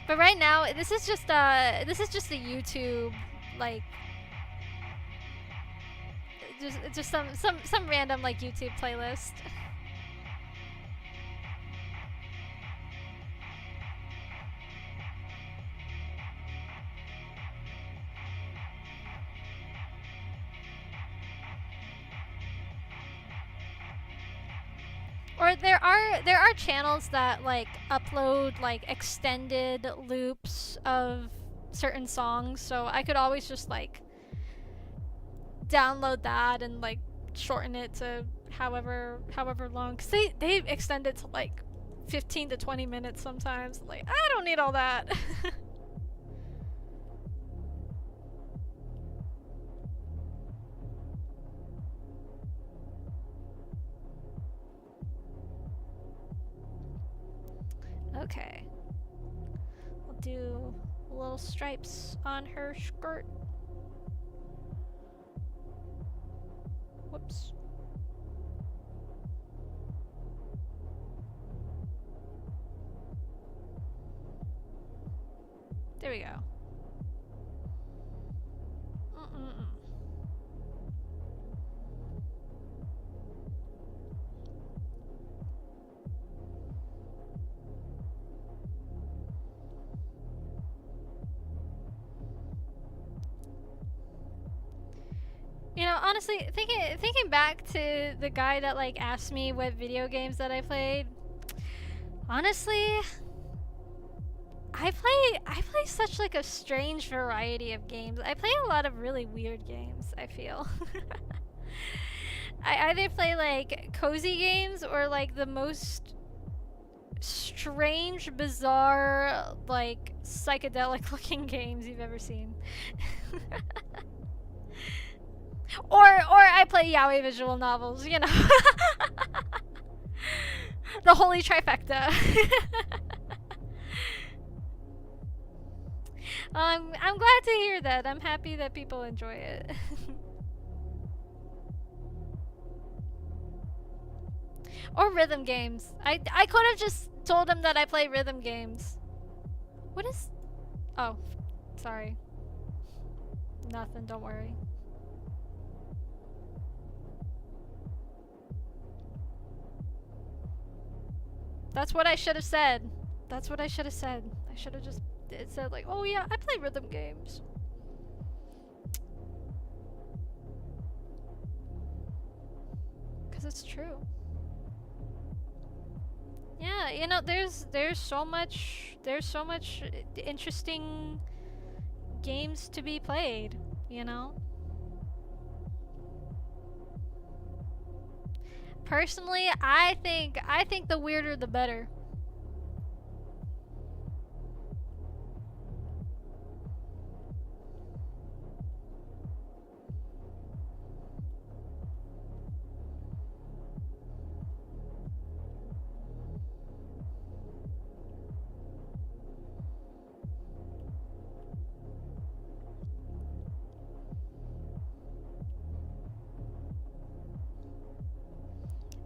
But right now, this is just a YouTube, like, just some random like YouTube playlist. Or there are channels that like upload like extended loops of certain songs, so I could always just like download that and like shorten it to however long, because they extend it to like 15 to 20 minutes sometimes. Like, I don't need all that. Okay. We'll do little stripes on her skirt. Whoops. There we go. You know, honestly, thinking back to the guy that like asked me what video games that I played, honestly, I play such like a strange variety of games. I play a lot of really weird games, I feel. I either play like cozy games or like the most strange, bizarre, like psychedelic looking games you've ever seen. Or I play yaoi visual novels, you know. The holy trifecta. I'm glad to hear that. I'm happy that people enjoy it. Or rhythm games. I could have just told him that I play rhythm games. What is... Oh, sorry. Nothing, don't worry. That's what I should have said. That's what I should have said. I should have just said like, oh yeah, I play rhythm games. Because it's true. Yeah, you know, there's so much interesting games to be played, you know? Personally, I think the weirder the better.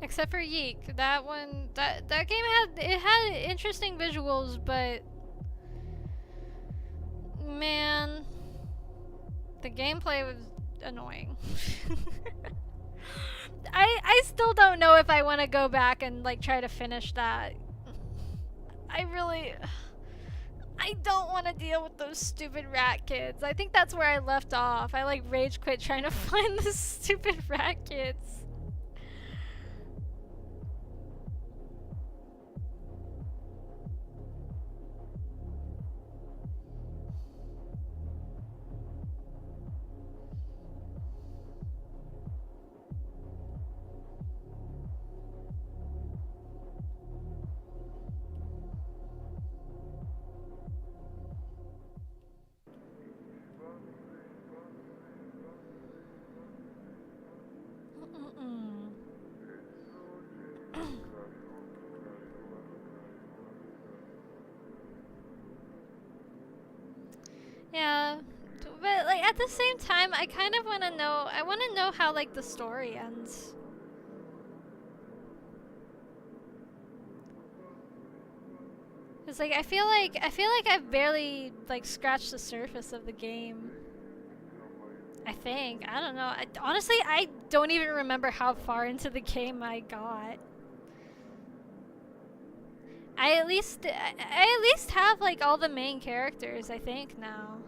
Except for Yeek, that one, that game had interesting visuals, but man, the gameplay was annoying. I still don't know if I want to go back and like try to finish that. I don't want to deal with those stupid rat kids. I think that's where I left off. I like rage quit trying to find the stupid rat kids. Yeah, but like at the same time, I kind of want to know. I want to know how like the story ends. Cause like I feel like I've barely like scratched the surface of the game. I think, I don't know. Honestly, I don't even remember how far into the game I got. I at least have like all the main characters, I think, now.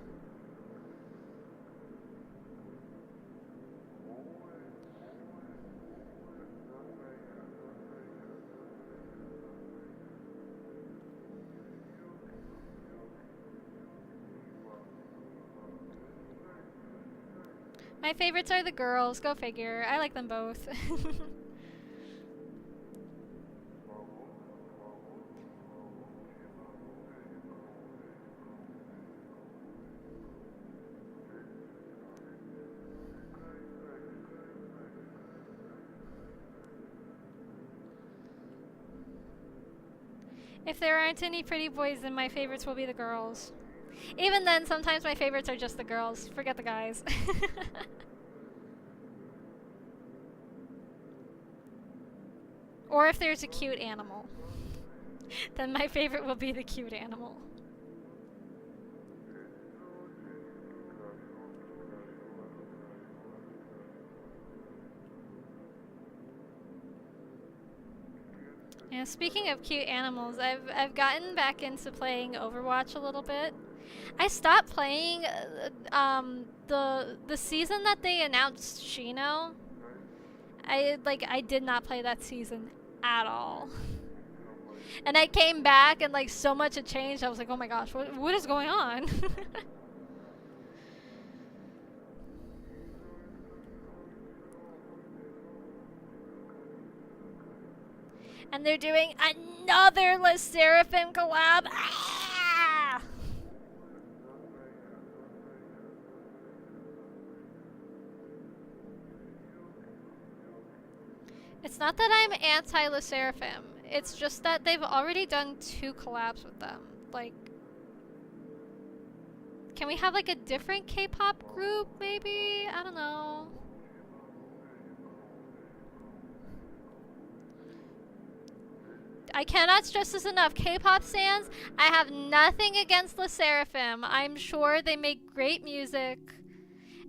My favorites are the girls, go figure. I like them both. If there aren't any pretty boys, then my favorites will be the girls. Even then, sometimes my favorites are just the girls. Forget the guys. Or if there's a cute animal, then my favorite will be the cute animal. Yeah, speaking of cute animals, I've gotten back into playing Overwatch a little bit. I stopped playing the season that they announced Shino. I did not play that season at all. And I came back and like so much had changed. I was like, oh my gosh, what is going on? And they're doing another Le Seraphim collab. Ah! It's not that I'm anti Le Seraphim. It's just that they've already done 2 collabs with them. Like, can we have like a different K-pop group, maybe? I don't know. I cannot stress this enough. K-pop stans, I have nothing against Le Seraphim. I'm sure they make great music.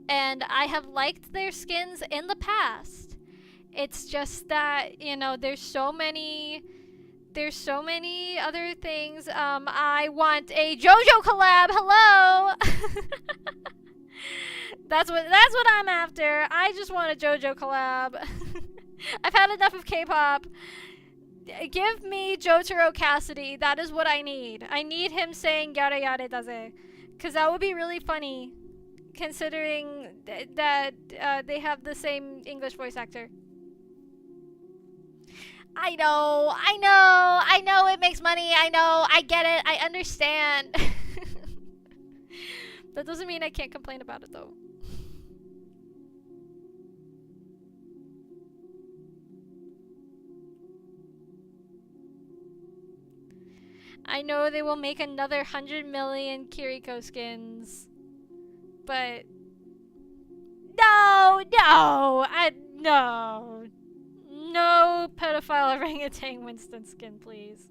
And I have liked their skins in the past. It's just that, you know, there's so many other things. I want a JoJo collab. Hello. that's what I'm after. I just want a JoJo collab. I've had enough of K-pop. Give me Jotaro Cassidy. That is what I need. I need him saying yare yare daze, cuz that would be really funny considering that they have the same English voice actor. I know it makes money. I know, I get it, I understand. That doesn't mean I can't complain about it though. I know they will make another 100 million Kiriko skins, but no pedophile orangutan Winston skin, please.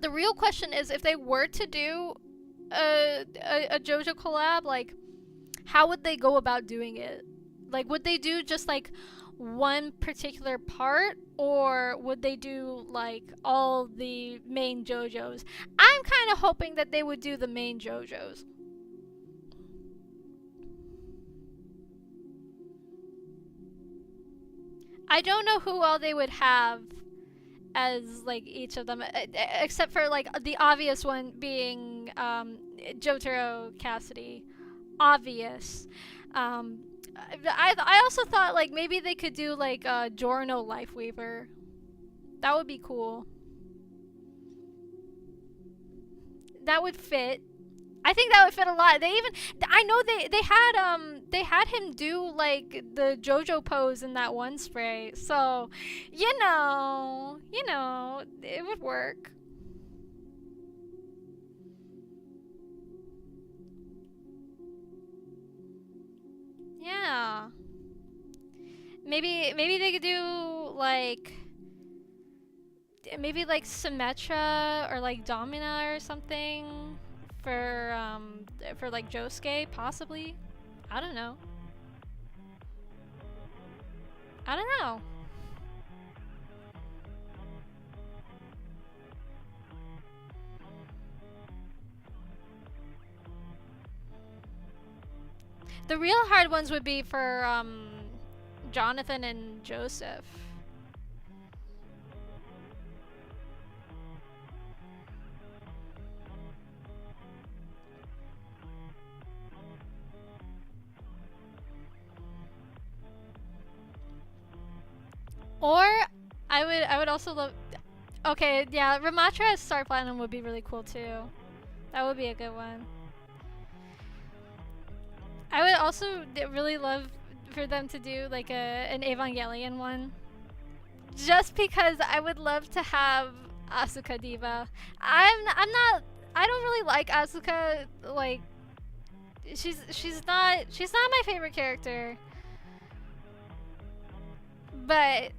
The real question is, if they were to do a JoJo collab, like, how would they go about doing it? Like, would they do just like one particular part, or would they do like all the main JoJos? I'm kind of hoping that they would do the main JoJos. I don't know who all they would have as like each of them, except for like the obvious one being Jotaro Cassidy. Obvious. I also thought like maybe they could do like a Giorno Lifeweaver. That would be cool. That would fit. I think that would fit a lot. I know they had him do like the JoJo pose in that one spray. So, you know, it would work. Yeah. Maybe they could do like maybe like Symmetra or like Domina or something for like Josuke, possibly. I don't know. I don't know. The real hard ones would be for Jonathan and Joseph. Or I would also love. Okay, yeah, Ramatra as Star Platinum would be really cool too. That would be a good one. I would also really love for them to do like an Evangelion one. Just because I would love to have Asuka Diva. I don't really like Asuka. Like she's not my favorite character. But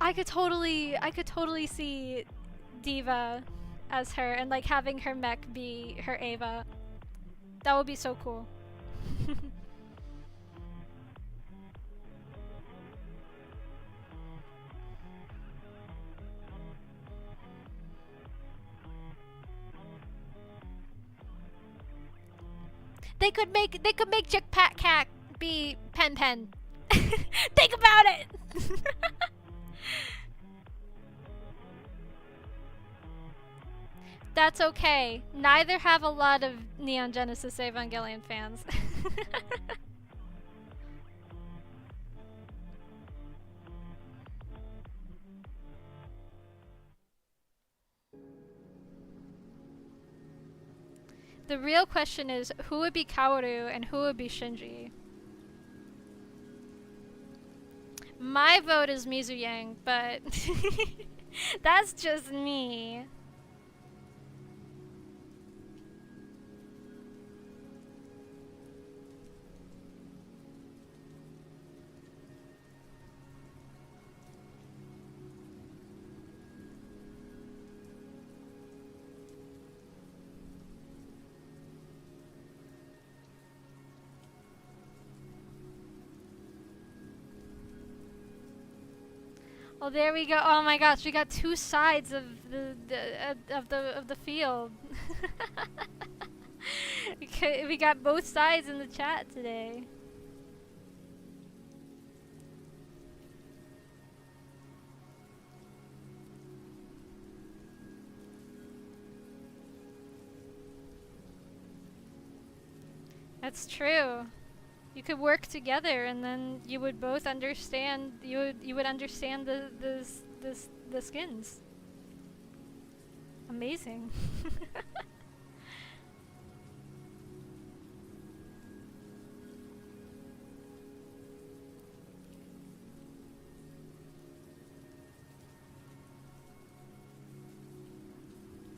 I could totally see Diva as her, and like having her mech be her Eva. That would be so cool. They could make Jackpack Cat be Pen Pen. Think about it. That's okay. Neither have a lot of Neon Genesis Evangelion fans. The real question is, who would be Kaoru and who would be Shinji? My vote is Mizuyang, but that's just me. Well, there we go. Oh my gosh, we got two sides of the field. We got both sides in the chat today. That's true. You could work together, and then you would both understand. You would understand the skins. Amazing.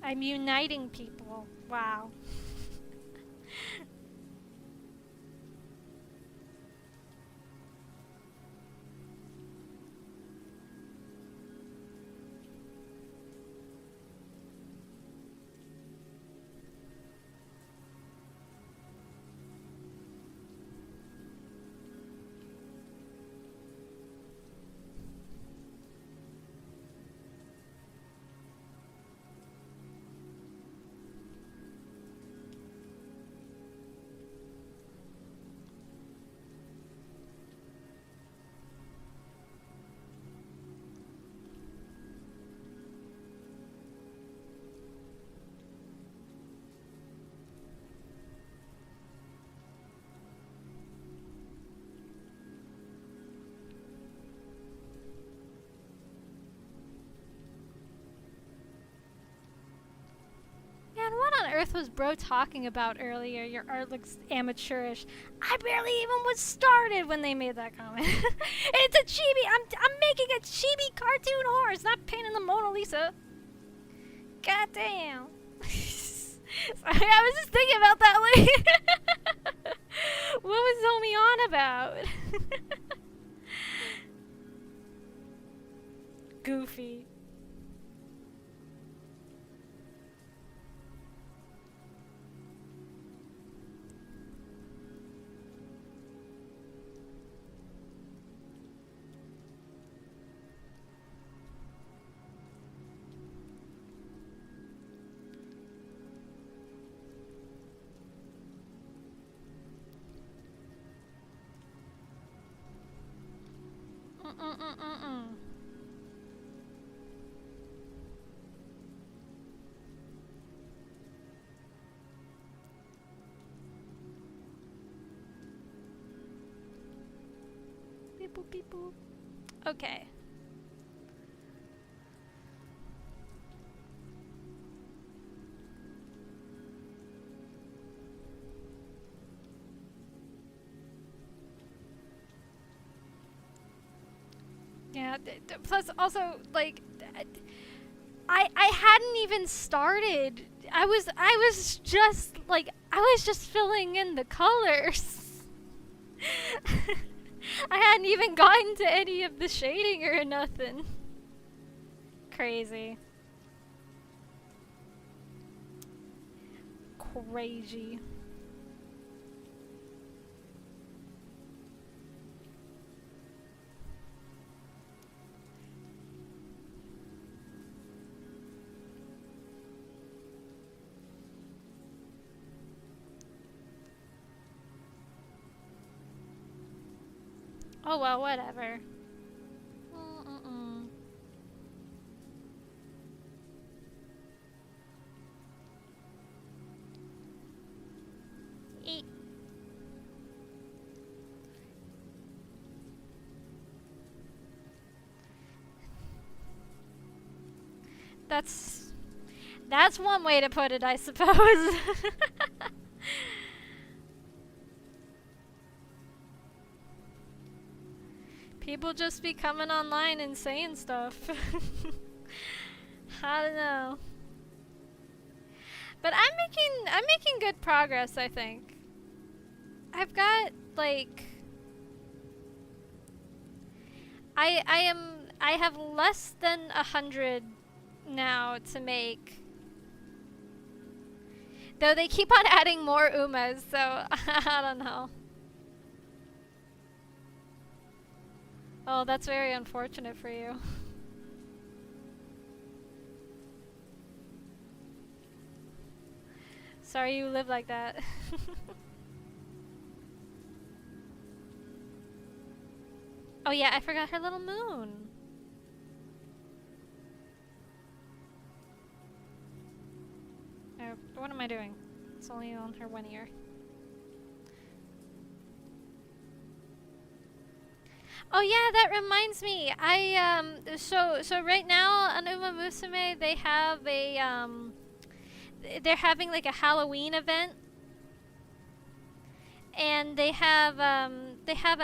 I'm uniting people. Wow. Man, what on earth was bro talking about earlier? Your art looks amateurish. I barely even was started when they made that comment. It's a chibi. I'm making a chibi cartoon horse, not painting the Mona Lisa. God damn. Sorry, I was just thinking about that. Like, what was homie on about? Goofy. Beep boop beep boop. Okay. Yeah, plus also, like, I hadn't even started. I was just, like, I was just filling in the colors. I hadn't even gotten to any of the shading or nothing. Crazy. Crazy. Oh well, whatever. Eat. That's one way to put it, I suppose. People just be coming online and saying stuff. I don't know. But I'm making good progress, I think. I've got like I have less than 100 now to make. Though they keep on adding more Umas, so I don't know. Oh, that's very unfortunate for you. Sorry you live like that. Oh yeah, I forgot her little moon. Oh, what am I doing? It's only on her one ear. Oh yeah, that reminds me. So right now on Uma Musume they have they're having like a Halloween event, and they have a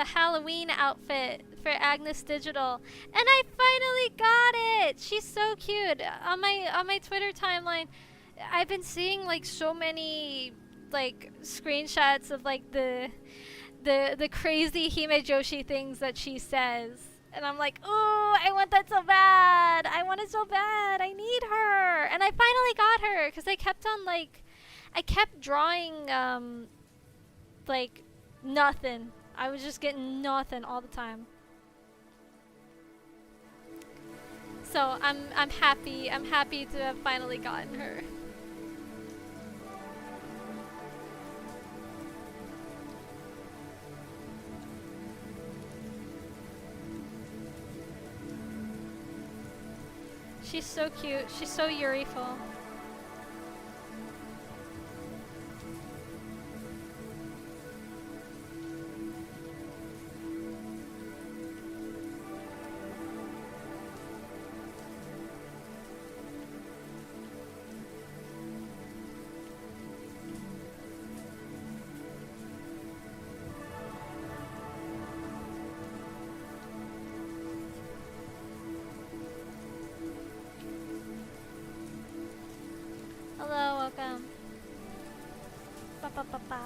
Halloween outfit for Agnes Digital, and I finally got it. She's so cute. On my Twitter timeline, I've been seeing like so many like screenshots of like the crazy Hime Joshi things that she says. And I'm like, oh, I want that so bad. I want it so bad. I need her. And I finally got her because I kept on like, I kept drawing like nothing. I was just getting nothing all the time. So I'm happy. I'm happy to have finally gotten her. She's so cute. She's so Yuriful. Hello, welcome. Ba ba ba ba.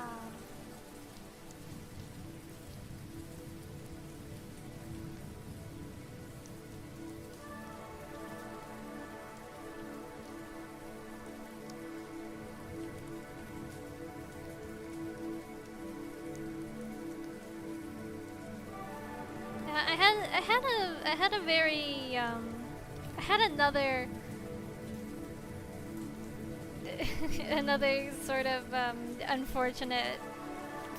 Yeah, I had a very I had another another sort of unfortunate,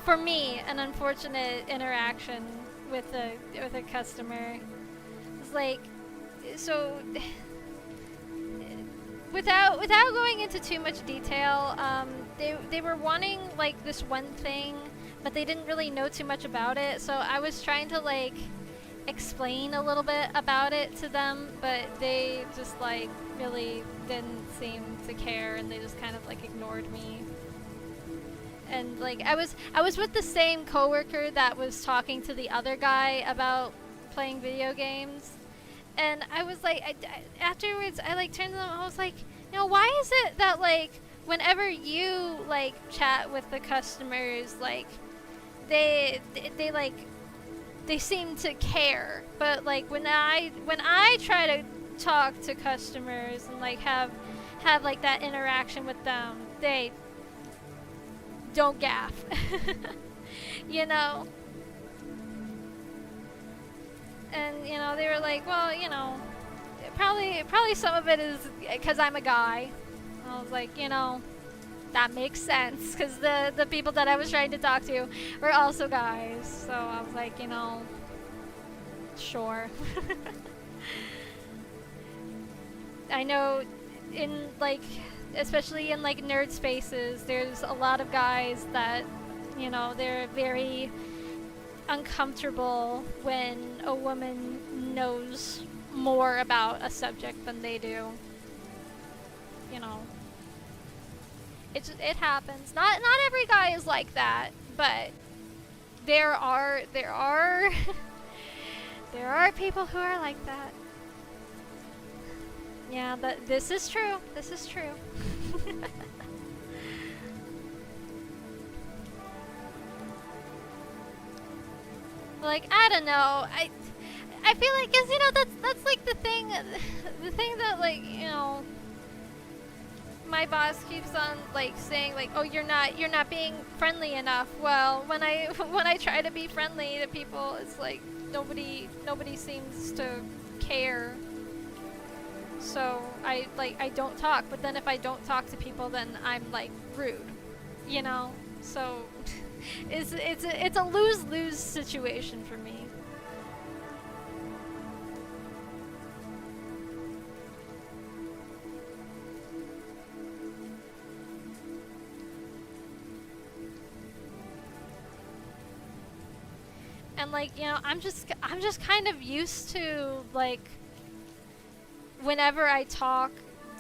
for me, an unfortunate interaction with a customer. It's like, so without going into too much detail, they were wanting like this one thing, but they didn't really know too much about it. So I was trying to like explain a little bit about it to them, but they just like really didn't seem to care, and they just kind of like ignored me. And like I was with the same coworker that was talking to the other guy about playing video games, and I was like, afterwards I like turned to them and I was like, you know, why is it that like whenever you like chat with the customers, like they like they seem to care, but like when I try to talk to customers and like have like that interaction with them, they don't gaff. You know? And you know, they were like, well, you know, probably some of it is because I'm a guy. I was like, you know, that makes sense, because the people that I was trying to talk to were also guys. So I was like, you know, sure. I know in like, especially in like nerd spaces, there's a lot of guys that, you know, they're very uncomfortable when a woman knows more about a subject than they do. You know, it happens. Not every guy is like that, but there are There are people who are like that. Yeah, this is true. This is true. Like, I don't know. I feel like, 'cause, you know, that's like the thing that, like, you know, my boss keeps on like saying, like, oh, you're not being friendly enough. Well, when I try to be friendly to people, it's like nobody seems to care. So I don't talk. But then if I don't talk to people, then I'm like rude, you know. So it's a lose-lose situation for me. And like, you know, I'm just kind of used to, like, whenever I talk,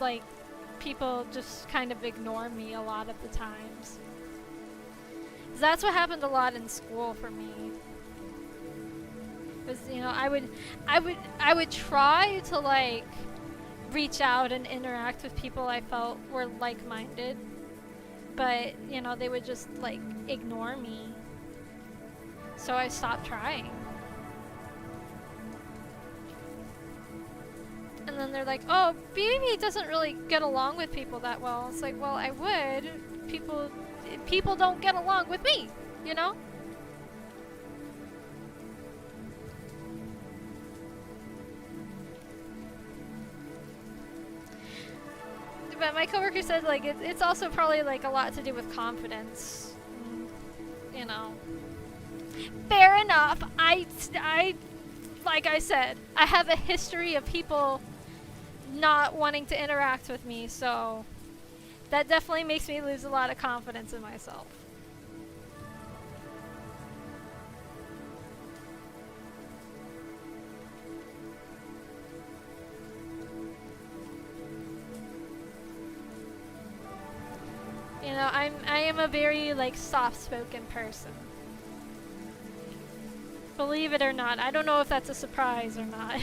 like, people just kind of ignore me a lot of the times. That's what happened a lot in school for me. Because, you know, I would try to, like, reach out and interact with people I felt were like-minded, but, you know, they would just, like, ignore me. So I stopped trying. And then they're like, oh, BB doesn't really get along with people that well. It's like, well, I would. People don't get along with me, you know? But my coworker said, like, it's also probably, like, a lot to do with confidence. You know. Fair enough. I like I said, I have a history of people not wanting to interact with me, so that definitely makes me lose a lot of confidence in myself. You know, I am a very, like, soft-spoken person. Believe it or not. I don't know if that's a surprise or not.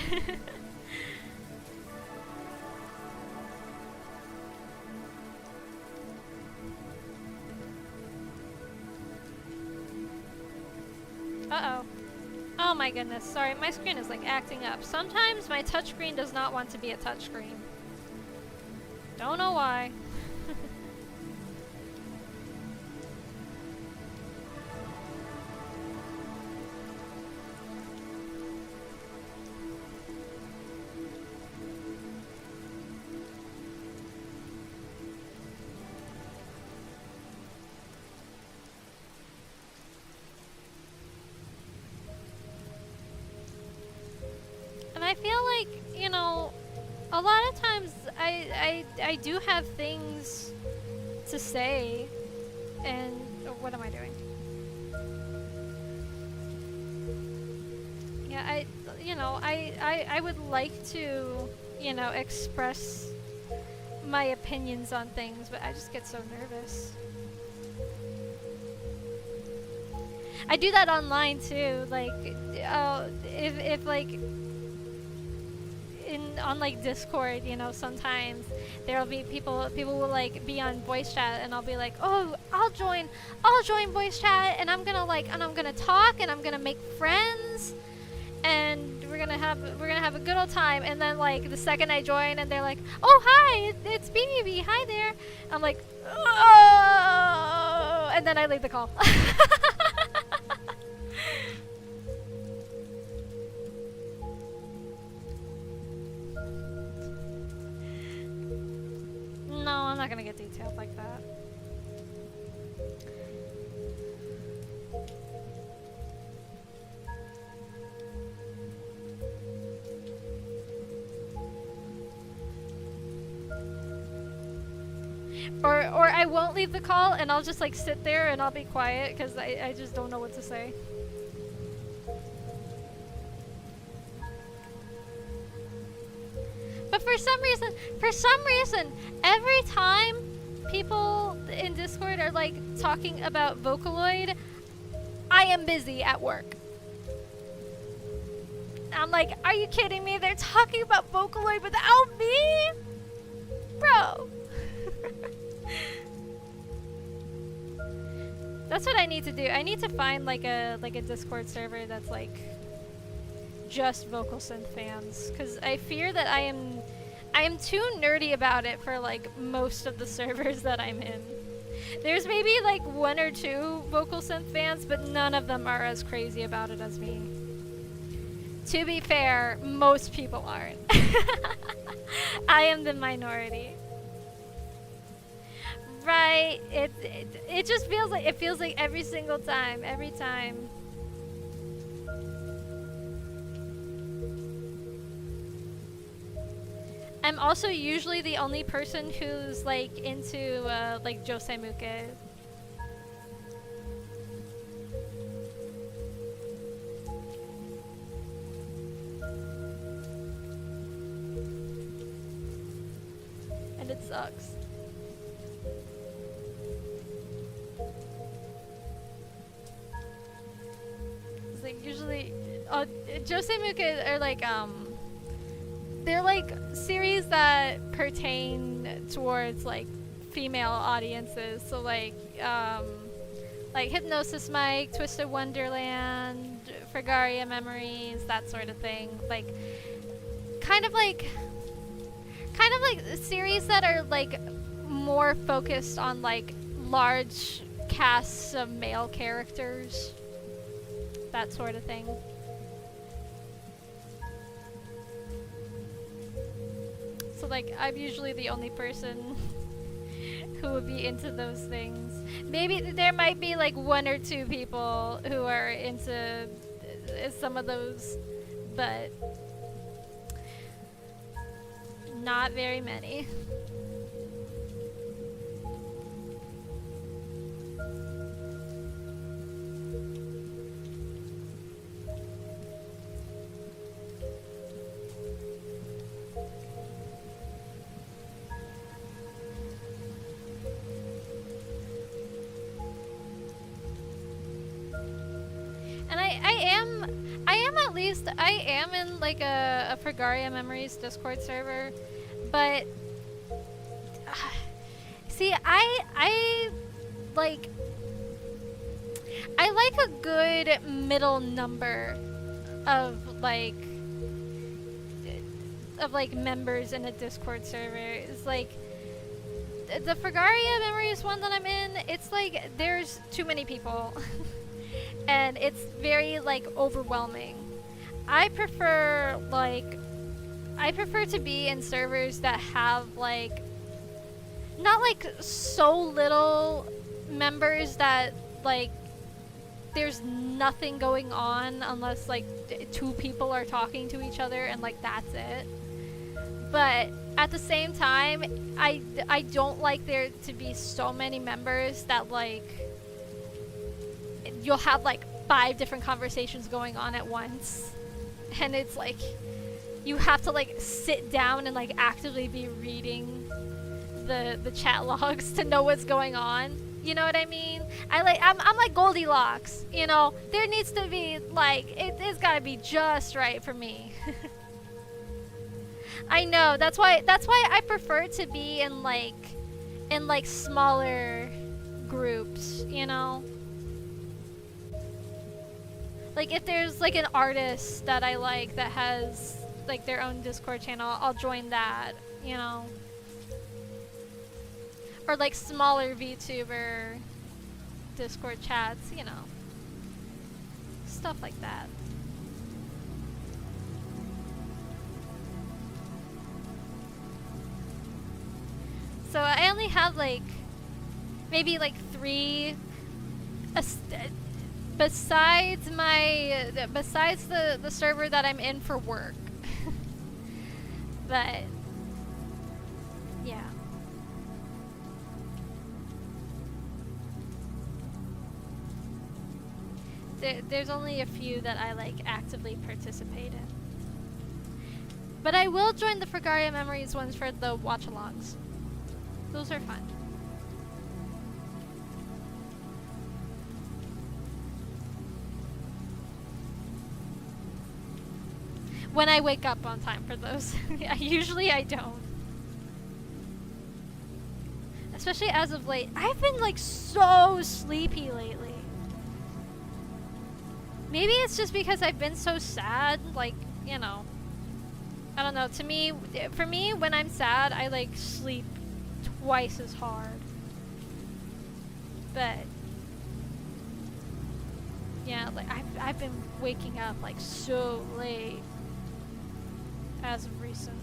Uh-oh. Oh my goodness. Sorry, my screen is, like, acting up. Sometimes my touchscreen does not want to be a touchscreen. Don't know why. I feel like, you know, a lot of times I do have things to say, and what am I doing? Yeah, I would like to, you know, express my opinions on things, but I just get so nervous. I do that online too, like, if like, on like Discord, you know, sometimes there'll be people will like be on voice chat, and I'll be like, oh, I'll join voice chat, and I'm gonna talk, and I'm gonna make friends, and we're gonna have a good old time. And then, like, the second I join, and they're like, oh, hi, it's BB, hi there. I'm like, oh, and then I leave the call. No, I'm not gonna get detailed like that. Or I won't leave the call, and I'll just, like, sit there and I'll be quiet because I just don't know what to say. But for some reason, every time people in Discord are, like, talking about Vocaloid, I am busy at work. I'm like, are you kidding me? They're talking about Vocaloid without me? Bro. That's what I need to do. I need to find like a Discord server that's like just vocal synth fans, because I fear that I am too nerdy about it for like most of the servers that I'm in. There's maybe like 1 or 2 vocal synth fans, but none of them are as crazy about it as me. To be fair, most people aren't. I am the minority. Right, it just feels like every single time, every time. I'm also usually the only person who's like into like Josei Muke. And it sucks. It's like usually Josei Muke are like they're like series that pertain towards like female audiences, so like Hypnosis Mike, Twisted Wonderland, Fragaria Memories, that sort of thing. Like kind of like series that are like more focused on like large casts of male characters, that sort of thing. So like I'm usually the only person who would be into those things. Maybe there might be like 1 or 2 people who are into some of those, but not very many. And I am in like a Fragaria Memories Discord server, but see, I like a good middle number of like members in a Discord server. It's like the Fragaria Memories one that I'm in, it's like there's too many people. And it's very like overwhelming. I prefer to be in servers that have like not like so little members that like there's nothing going on unless like 2 people are talking to each other and like that's it. But at the same time, I don't like there to be so many members that like you'll have like 5 different conversations going on at once, and it's like you have to like sit down and like actively be reading the chat logs to know what's going on. You know what I mean? I'm like Goldilocks, you know? There needs to be like it's gotta be just right for me. I know, that's why I prefer to be in like smaller groups, you know? Like if there's like an artist that I like that has like their own Discord channel, I'll join that, you know? Or like smaller VTuber Discord chats, you know? Stuff like that. So I only have like maybe like 3 besides the server that I'm in for work. But yeah. There's only a few that I like actively participate in. But I will join the Fragaria Memories ones for the watch-alongs. Those are fun. When I wake up on time for those. Usually I don't. Especially as of late. I've been like so sleepy lately. Maybe it's just because I've been so sad, like, you know. I don't know, for me, when I'm sad, I like sleep twice as hard. But yeah, like I've been waking up like so late as of recent.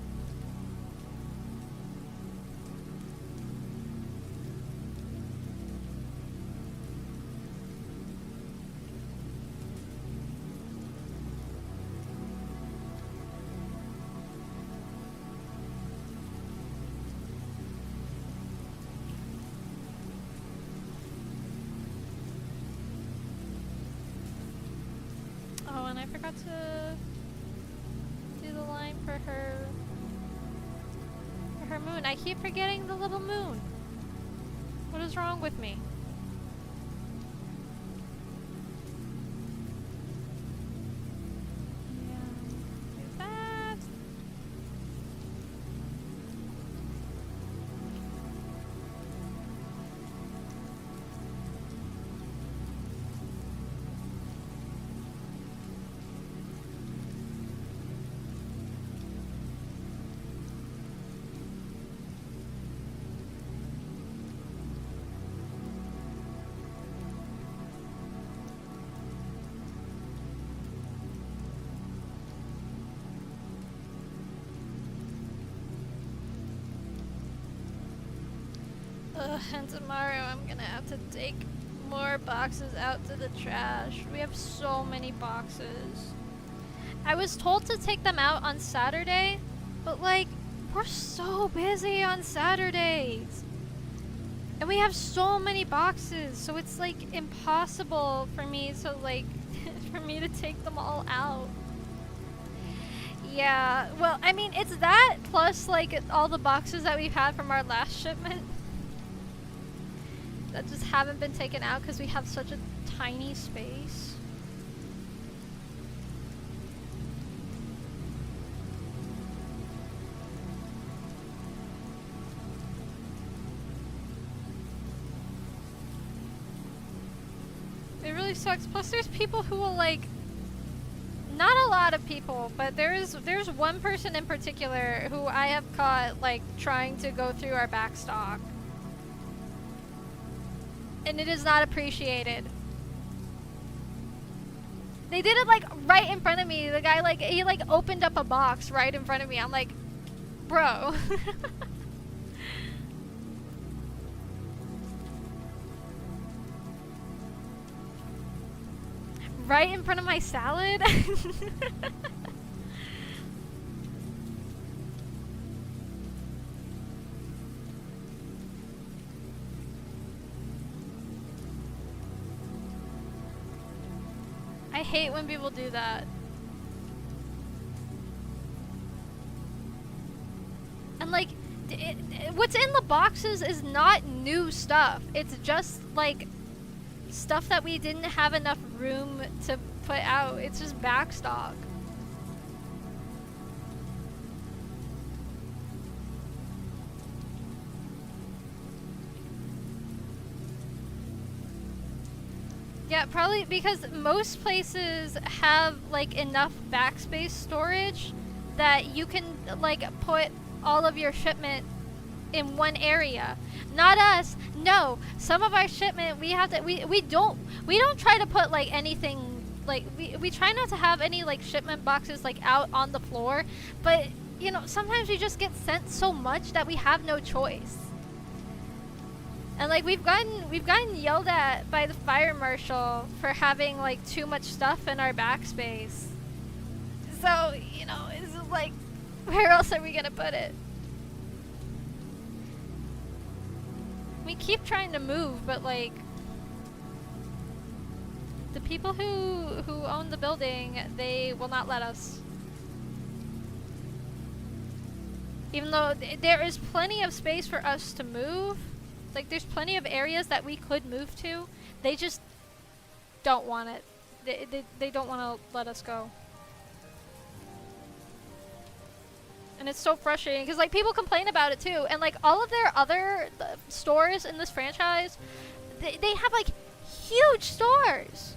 Oh, and I forgot to do the line for her moon. I keep forgetting the little moon. What is wrong with me? Yeah, do that. And tomorrow I'm gonna have to take more boxes out to the trash. We have so many boxes. I was told to take them out on Saturday, but like, we're so busy on Saturdays. And we have so many boxes, so it's like impossible for me to like, for me to take them all out. Yeah, well, I mean, it's that plus like all the boxes that we've had from our last shipment that just haven't been taken out because we have such a tiny space. It really sucks. Plus there's people who will like, not a lot of people, but there's one person in particular who I have caught like trying to go through our back stock. And it is not appreciated. They did it like right in front of me. The guy like, he like opened up a box right in front of me. I'm like, bro. Right in front of my salad? I hate when people do that. And like, what's in the boxes is not new stuff. It's just like stuff that we didn't have enough room to put out. It's just back stock. Yeah, probably because most places have like enough backspace storage that you can like put all of your shipment in one area. Not us. No, some of our shipment we have to we don't try to put like anything like we try not to have any like shipment boxes like out on the floor, but you know, sometimes we just get sent so much that we have no choice. And like we've gotten yelled at by the fire marshal for having like too much stuff in our backspace. So, you know, it's like, where else are we gonna put it? We keep trying to move, but like the people who own the building, they will not let us. Even though there is plenty of space for us to move. Like, there's plenty of areas that we could move to. They just don't want it. They don't want to let us go. And it's so frustrating because like people complain about it too, and like all of their other stores in this franchise, they have like huge stores.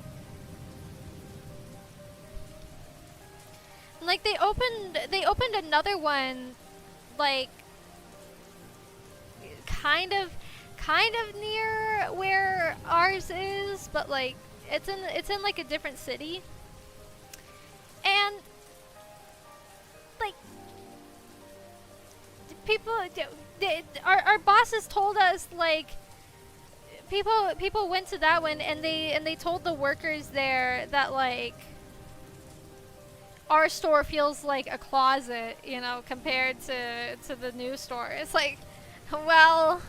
And, like they opened another one, like kind of near where ours is, but like it's in like a different city. And like people, our bosses told us like people went to that one and they told the workers there that like our store feels like a closet, you know, compared to the new store. It's like, well,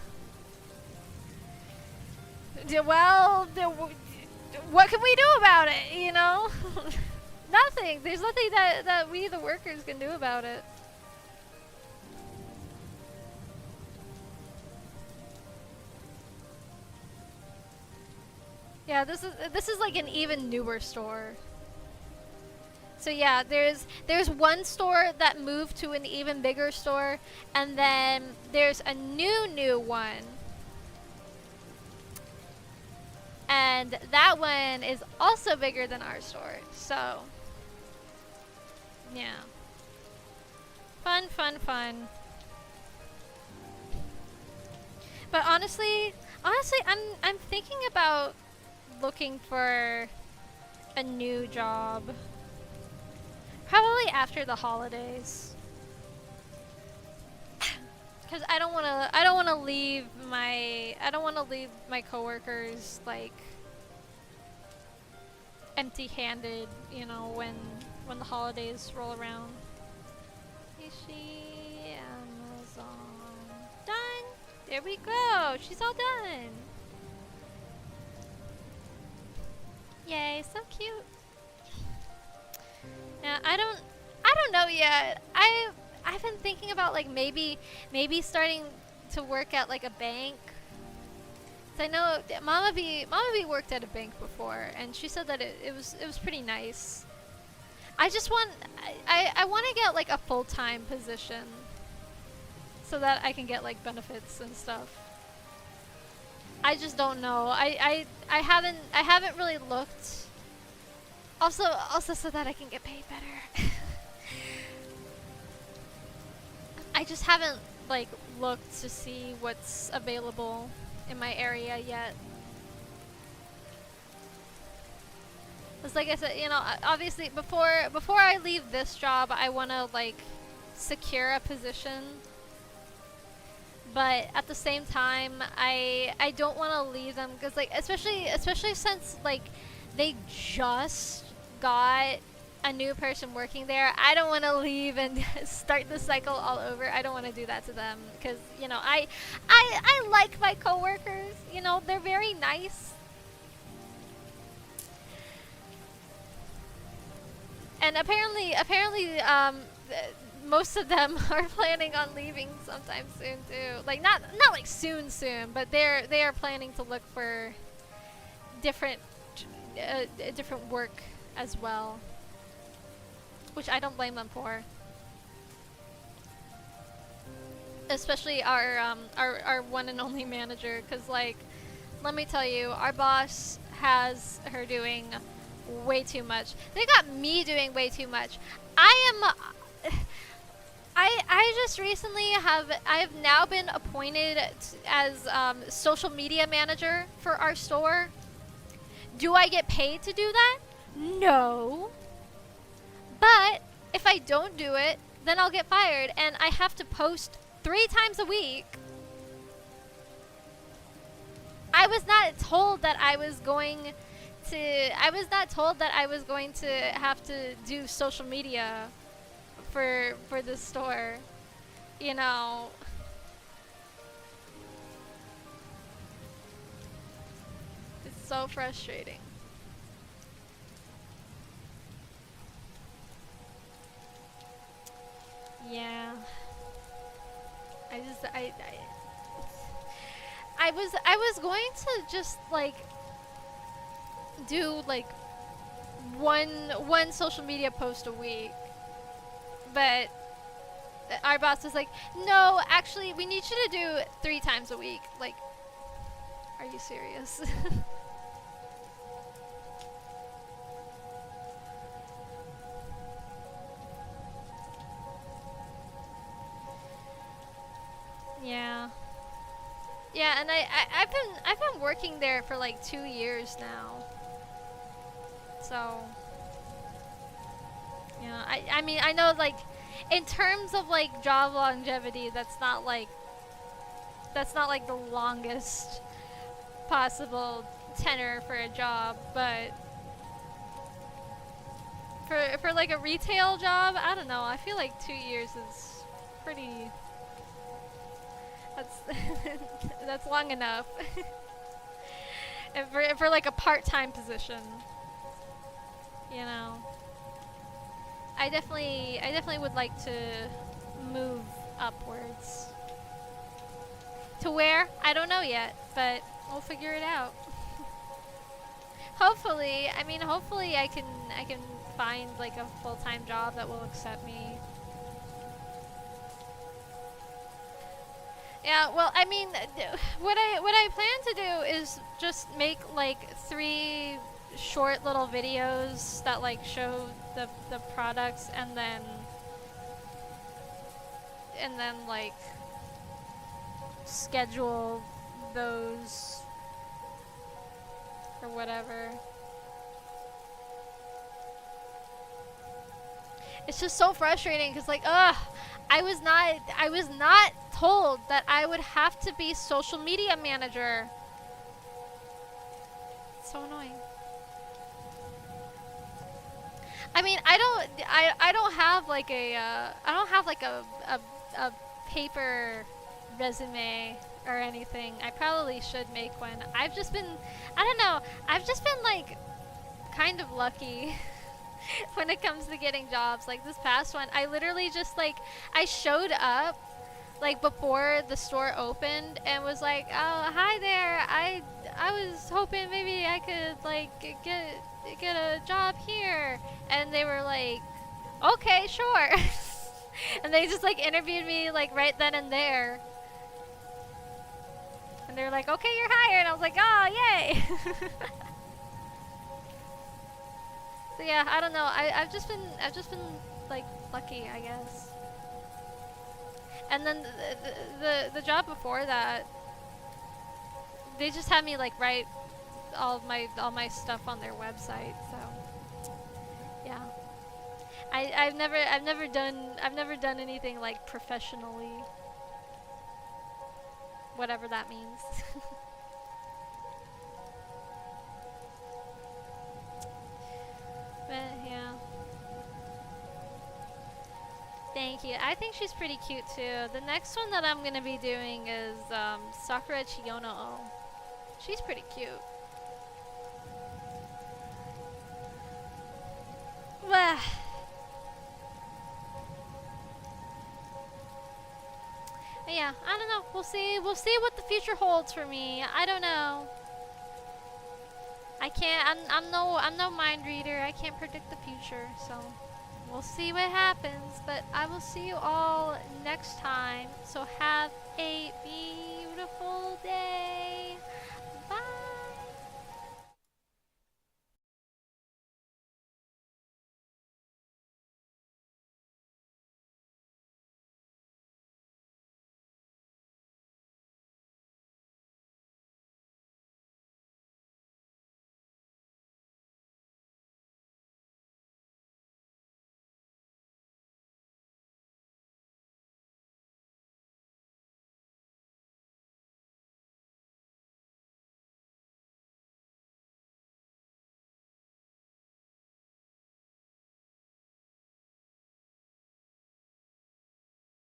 what can we do about it, you know? Nothing. There's nothing that we, the workers, can do about it. Yeah, this is like an even newer store. So yeah, there's one store that moved to an even bigger store, and then there's a new one. And that one is also bigger than our store. So yeah. Fun. But honestly, I'm thinking about looking for a new job. Probably after the holidays. Cuz I don't want to leave my coworkers like empty-handed, you know, when the holidays roll around. Ishi Amazon. Done. There we go. She's all done. Yay, so cute. Yeah, I don't know yet. I've been thinking about like maybe starting to work at like a bank. So I know Mama B worked at a bank before, and she said that it was pretty nice. I just want I want to get like a full-time position so that I can get like benefits and stuff. I just don't know. I haven't really looked. Also so that I can get paid better. I just haven't like looked to see what's available in my area yet. It's like I said, you know, obviously before I leave this job, I want to like secure a position. But at the same time, I don't want to leave them because like especially since like they just got a new person working there. I don't want to leave and start the cycle all over. I don't want to do that to them because, you know, I like my coworkers. You know, they're very nice. And apparently most of them are planning on leaving sometime soon too. Like not like soon, but they are planning to look for different work as well, which I don't blame them for. Especially our one and only manager, because like, let me tell you, our boss has her doing way too much. They got me doing way too much. I just recently I've now been appointed as social media manager for our store. Do I get paid to do that? No. But if I don't do it, then I'll get fired, and I have to post 3 times a week. I was not told that I was going to have to do social media for the store. You know. It's so frustrating. Yeah. I was going to just like do like one social media post a week, but our boss was like, no, actually, we need you to do 3 times a week. Like, are you serious? Yeah. Yeah, and I've been working there for like 2 years now. So, yeah, I mean, I know like in terms of like job longevity, that's not like the longest possible tenure for a job, but for like a retail job, I don't know. I feel like 2 years is pretty. That's that's long enough. And for like a part-time position, you know. I definitely would like to move upwards. To where? I don't know yet, but we'll figure it out. Hopefully, I mean, hopefully I can find like a full-time job that will accept me. Yeah, well, I mean, what I plan to do is just make like 3 short little videos that like show the products, and then like schedule those or whatever. It's just so frustrating because like, I was not told that I would have to be social media manager. It's so annoying. I mean, I don't have like a paper resume or anything. I probably should make one. I've just been, I don't know, I've just been like kind of lucky when it comes to getting jobs. Like this past one, I literally just like, I showed up like before the store opened and was like, oh, hi there, I was hoping maybe I could like get a job here. And they were like, okay, sure. And they just like interviewed me like right then and there. And they're like, okay, you're hired. And I was like, oh, yay. So yeah, I don't know. I've just been like lucky, I guess. And then the job before that, they just had me like write all my stuff on their website. So yeah, I've never done anything like professionally, whatever that means. But yeah. Thank you. I think she's pretty cute too. The next one that I'm gonna be doing is Sakura Chiyono. She's pretty cute. Well, yeah, I don't know. We'll see. We'll see what the future holds for me. I don't know. I can't. I'm no mind reader. I can't predict the future. So we'll see what happens. But I will see you all next time. So have a beautiful day.